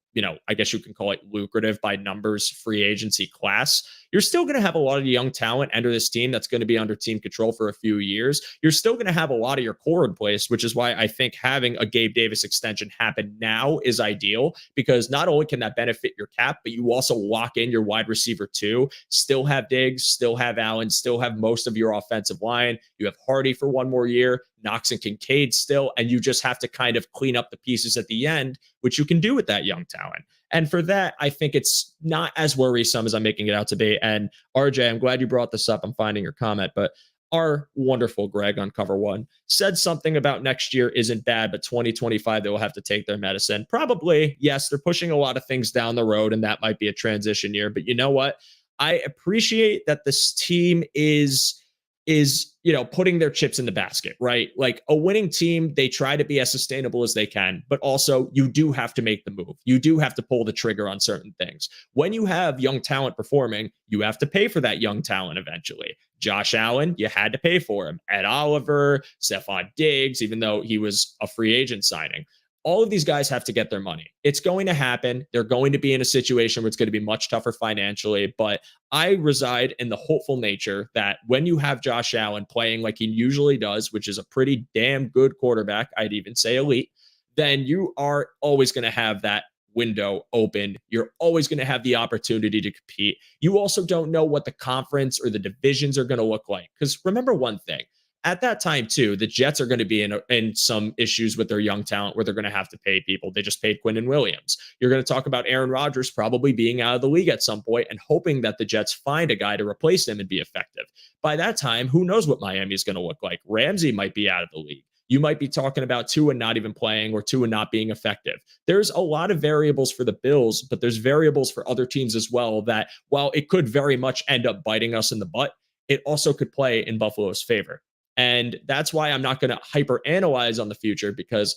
I guess you can call it lucrative by numbers free agency class, you're still going to have a lot of young talent enter this team that's going to be under team control for a few years. You're still going to have a lot of your core in place, which is why I think having a Gabe Davis extension happen now is ideal, because not only can that benefit your cap, but you also lock in your wide receiver too. Still have Diggs, still have Allen, still have most of your offensive line. You have Hardy for one more year, Knox and Kincaid still, and you just have to kind of clean up the pieces at the end, which you can do with that young talent. And for that, I think it's not as worrisome as I'm making it out to be. And RJ, I'm glad you brought this up. I'm finding your comment, but our wonderful Greg on Cover One said something about next year isn't bad, but 2025, they will have to take their medicine. Probably, yes, they're pushing a lot of things down the road, and that might be a transition year. But you know what? I appreciate that this team is is, putting their chips in the basket, right? Like a winning team, they try to be as sustainable as they can, but also you do have to make the move. You do have to pull the trigger on certain things. When you have young talent performing, you have to pay for that young talent eventually. Josh Allen, you had to pay for him. Ed Oliver, Stephon Diggs, even though he was a free agent signing. All of these guys have to get their money. It's going to happen. They're going to be in a situation where it's going to be much tougher financially. But I reside in the hopeful nature that when you have Josh Allen playing like he usually does, which is a pretty damn good quarterback, I'd even say elite, then you are always going to have that window open. You're always going to have the opportunity to compete. You also don't know what the conference or the divisions are going to look like. Because remember one thing, at that time, too, the Jets are going to be in some issues with their young talent where they're going to have to pay people. They just paid Quinnen Williams. You're going to talk about Aaron Rodgers probably being out of the league at some point and hoping that the Jets find a guy to replace him and be effective. By that time, who knows what Miami is going to look like? Ramsey might be out of the league. You might be talking about Tua not even playing or Tua not being effective. There's a lot of variables for the Bills, but there's variables for other teams as well that, while it could very much end up biting us in the butt, it also could play in Buffalo's favor. And that's why I'm not going to hyper analyze on the future, because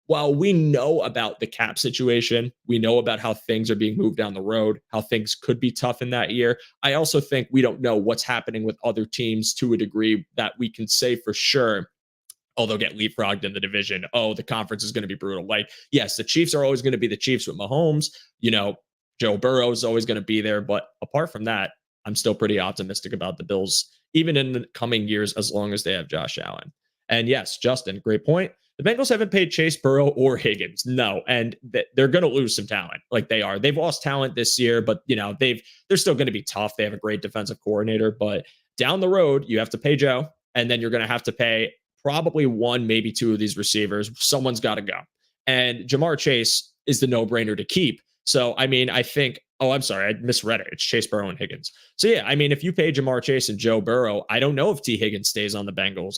while we know about the cap situation, we know about how things are being moved down the road, how things could be tough in that year. I also think we don't know what's happening with other teams to a degree that we can say for sure, oh, they'll get leapfrogged in the division. Oh, the conference is going to be brutal. Like, yes, the Chiefs are always going to be the Chiefs with Mahomes. Joe Burrow is always going to be there. But apart from that, I'm still pretty optimistic about the Bills, even in the coming years, as long as they have Josh Allen. And yes, Justin, great point. The Bengals haven't paid Chase Burrow or Higgins. No. And they're going to lose some talent. Like they are. They've lost talent this year, but they're still going to be tough. They have a great defensive coordinator, but down the road, you have to pay Joe, and then you're going to have to pay probably one, maybe two of these receivers. Someone's got to go. And Jamar Chase is the no-brainer to keep. So, I think, I'm sorry, I misread it. It's Chase Burrow and Higgins. So, yeah, if you pay Jamar Chase and Joe Burrow, I don't know if T. Higgins stays on the Bengals.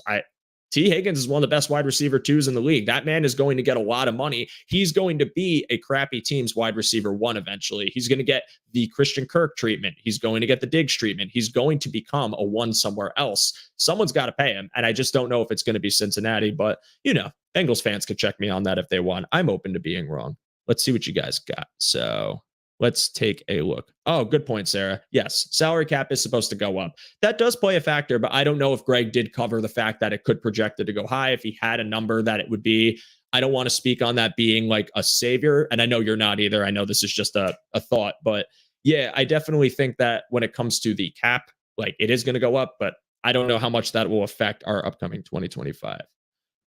T. Higgins is one of the best wide receiver twos in the league. That man is going to get a lot of money. He's going to be a crappy team's wide receiver one eventually. He's going to get the Christian Kirk treatment. He's going to get the Diggs treatment. He's going to become a one somewhere else. Someone's got to pay him. And I just don't know if it's going to be Cincinnati. But, Bengals fans could check me on that if they want. I'm open to being wrong. Let's see what you guys got. So let's take a look. Oh, good point, Sarah. Yes, salary cap is supposed to go up. That does play a factor, but I don't know if Greg did cover the fact that it could project it to go high. If he had a number that it would be, I don't want to speak on that being like a savior. And I know you're not either. I know this is just a thought, but yeah, I definitely think that when it comes to the cap, like it is going to go up, but I don't know how much that will affect our upcoming 2025.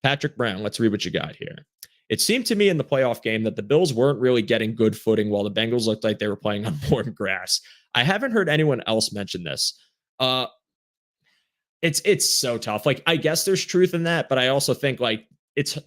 Patrick Brown, let's read what you got here. It seemed to me in the playoff game that the Bills weren't really getting good footing while the Bengals looked like they were playing on warm grass. I haven't heard anyone else mention this. It's so tough. Like, I guess there's truth in that, but I also think like it's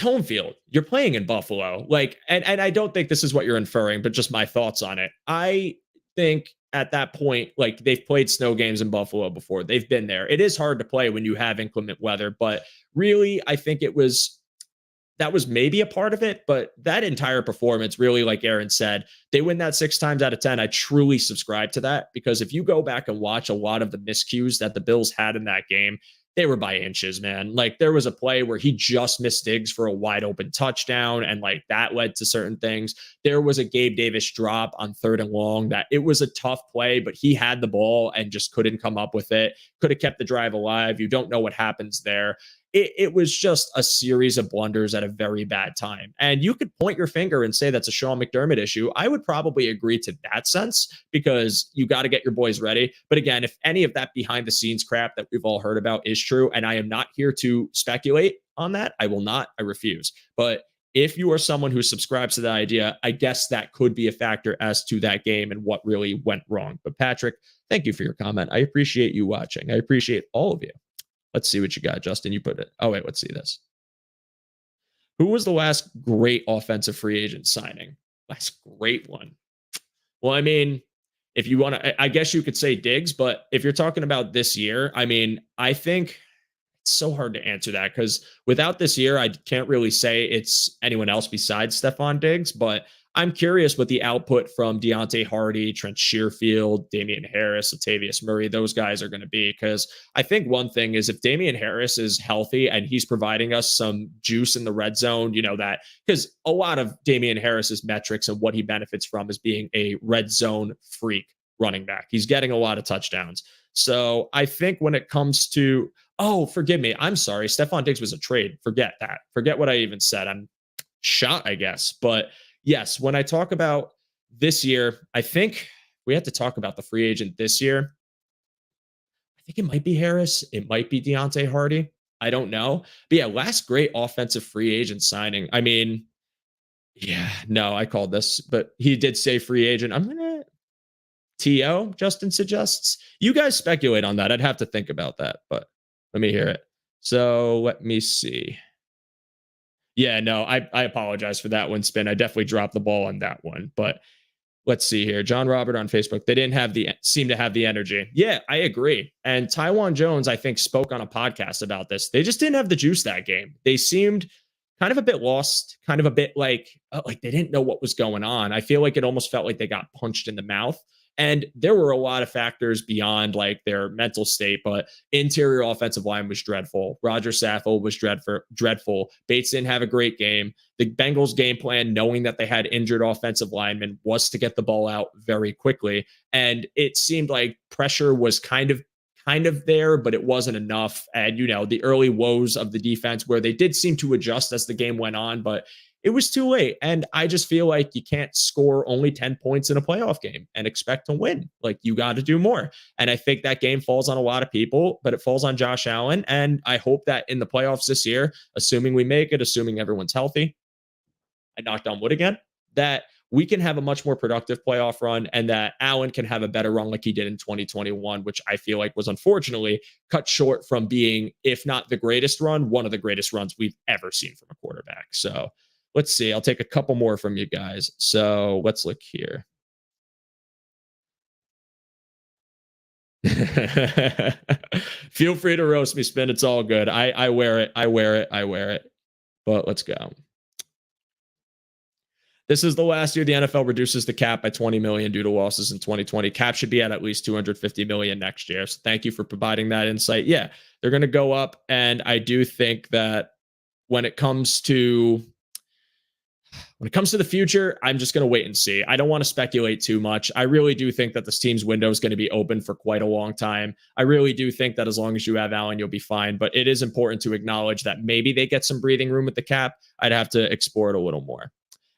home field. You're playing in Buffalo. Like, and I don't think this is what you're inferring, but just my thoughts on it. I think at that point, like they've played snow games in Buffalo before. They've been there. It is hard to play when you have inclement weather, but really, I think that was maybe a part of it, but that entire performance, really, like Aaron said, they win that 6 times out of 10. I truly subscribe to that, because if you go back and watch a lot of the miscues that the Bills had in that game, they were by inches, man. Like there was a play where he just missed Diggs for a wide open touchdown, and like that led to certain things. There was a Gabe Davis drop on 3rd and long that it was a tough play, but he had the ball and just couldn't come up with it. Could have kept the drive alive. You don't know what happens there. It was just a series of blunders at a very bad time. And you could point your finger and say that's a Sean McDermott issue. I would probably agree to that sense, because you got to get your boys ready. But again, if any of that behind the scenes crap that we've all heard about is true, and I am not here to speculate on that, I will not, I refuse. But if you are someone who subscribes to the idea, I guess that could be a factor as to that game and what really went wrong. But Patrick, thank you for your comment. I appreciate you watching. I appreciate all of you. Let's see what you got, Justin. You put it. Oh, wait, let's see this. Who was the last great offensive free agent signing? Last great one. Well, if you want to, I guess you could say Diggs, but if you're talking about this year, I think it's so hard to answer that, because without this year, I can't really say it's anyone else besides Stephon Diggs, but I'm curious what the output from Deontay Hardy, Trent Sherfield, Damian Harris, Latavius Murray, those guys are going to be. Because I think one thing is if Damian Harris is healthy and he's providing us some juice in the red zone, that because a lot of Damian Harris's metrics and what he benefits from is being a red zone freak running back. He's getting a lot of touchdowns. So I think when it comes to, forgive me, I'm sorry, Stephon Diggs was a trade. Forget that. Forget what I even said. I'm shot, I guess. But yes, when I talk about this year, I think we have to talk about the free agent this year. I think it might be Harris. It might be Deontay Hardy. I don't know. But yeah, last great offensive free agent signing. I mean, yeah, no, I called this, but he did say free agent. I'm going to TO, Justin suggests. You guys speculate on that. I'd have to think about that, but let me hear it. So let me see. Yeah, no, I apologize for that one, Spin. I definitely dropped the ball on that one, but let's see here. John Robert on Facebook. They didn't seem to have the energy. Yeah, I agree. And Tywan Jones, I think, spoke on a podcast about this. They just didn't have the juice that game. They seemed kind of a bit lost, kind of a bit like they didn't know what was going on. I feel like it almost felt like they got punched in the mouth. And there were a lot of factors beyond like their mental state, but interior offensive line was dreadful. Roger Saffold was dreadful. Bates didn't have a great game. The Bengals game plan, knowing that they had injured offensive linemen, was to get the ball out very quickly. And it seemed like pressure was kind of there, but it wasn't enough. And, the early woes of the defense where they did seem to adjust as the game went on, but it was too late. And I just feel like you can't score only 10 points in a playoff game and expect to win. Like, you got to do more. And I think that game falls on a lot of people, but it falls on Josh Allen. And I hope that in the playoffs this year, assuming we make it, assuming everyone's healthy, I knocked on wood again, that we can have a much more productive playoff run and that Allen can have a better run like he did in 2021, which I feel like was unfortunately cut short from being, if not the greatest run, one of the greatest runs we've ever seen from a quarterback. So let's see. I'll take a couple more from you guys. So let's look here. Feel free to roast me, Spin. It's all good. I wear it. I wear it. But let's go. This is the last year the NFL reduces the cap by 20 million due to losses in 2020. Cap should be at least 250 million next year. So thank you for providing that insight. Yeah, they're going to go up. And I do think that when it comes to the future, I'm just going to wait and see. I don't want to speculate too much. I really do think that this team's window is going to be open for quite a long time. I really do think that as long as you have Allen, you'll be fine. But it is important to acknowledge that maybe they get some breathing room with the cap. I'd have to explore it a little more.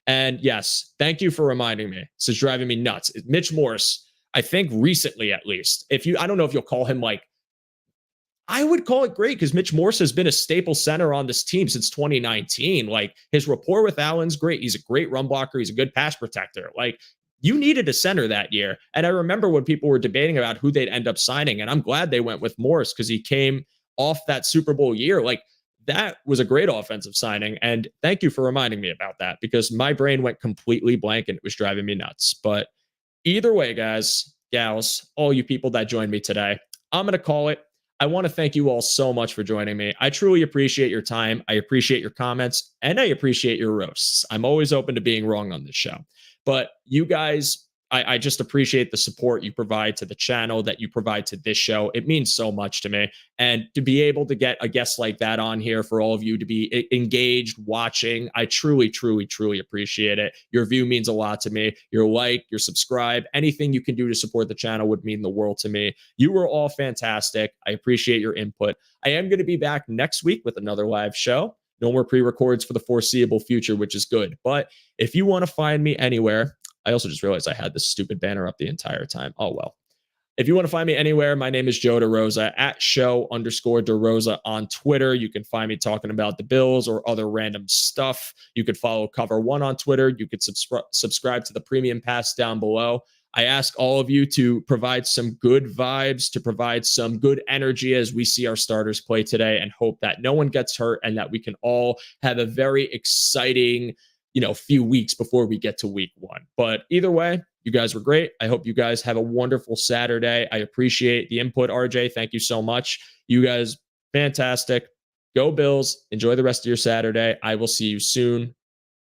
And yes, thank you for reminding me. This is driving me nuts. Mitch Morse, I think recently at least, I don't know if you'll call him I would call it great because Mitch Morse has been a staple center on this team since 2019. Like, his rapport with Allen's great. He's a great run blocker. He's a good pass protector. Like, you needed a center that year. And I remember when people were debating about who they'd end up signing, and I'm glad they went with Morse because he came off that Super Bowl year. Like, that was a great offensive signing. And thank you for reminding me about that because my brain went completely blank and it was driving me nuts. But either way, guys, gals, all you people that joined me today, I'm going to call it. I want to thank you all so much for joining me. I truly appreciate your time. I appreciate your comments and I appreciate your roasts. I'm always open to being wrong on this show. But you guys, I just appreciate the support you provide to the channel, that you provide to this show. It means so much to me. And to be able to get a guest like that on here for all of you to be engaged, watching, I truly, truly, truly appreciate it. Your view means a lot to me. Your like, your subscribe, anything you can do to support the channel would mean the world to me. You were all fantastic. I appreciate your input. I am going to be back next week with another live show. No more pre-records for the foreseeable future, which is good. But if you want to find me anywhere, I also just realized I had this stupid banner up the entire time. Oh, well. If you want to find me anywhere, my name is Joe DeRosa at @show_DeRosa on Twitter. You can find me talking about the Bills or other random stuff. You could follow Cover One on Twitter. You could subscribe to the Premium Pass down below. I ask all of you to provide some good vibes, to provide some good energy as we see our starters play today, and hope that no one gets hurt and that we can all have a very exciting few weeks before we get to week 1. But either way, you guys were great. I hope you guys have a wonderful Saturday. I appreciate the input, RJ. Thank you so much. You guys, fantastic. Go Bills. Enjoy the rest of your Saturday. I will see you soon.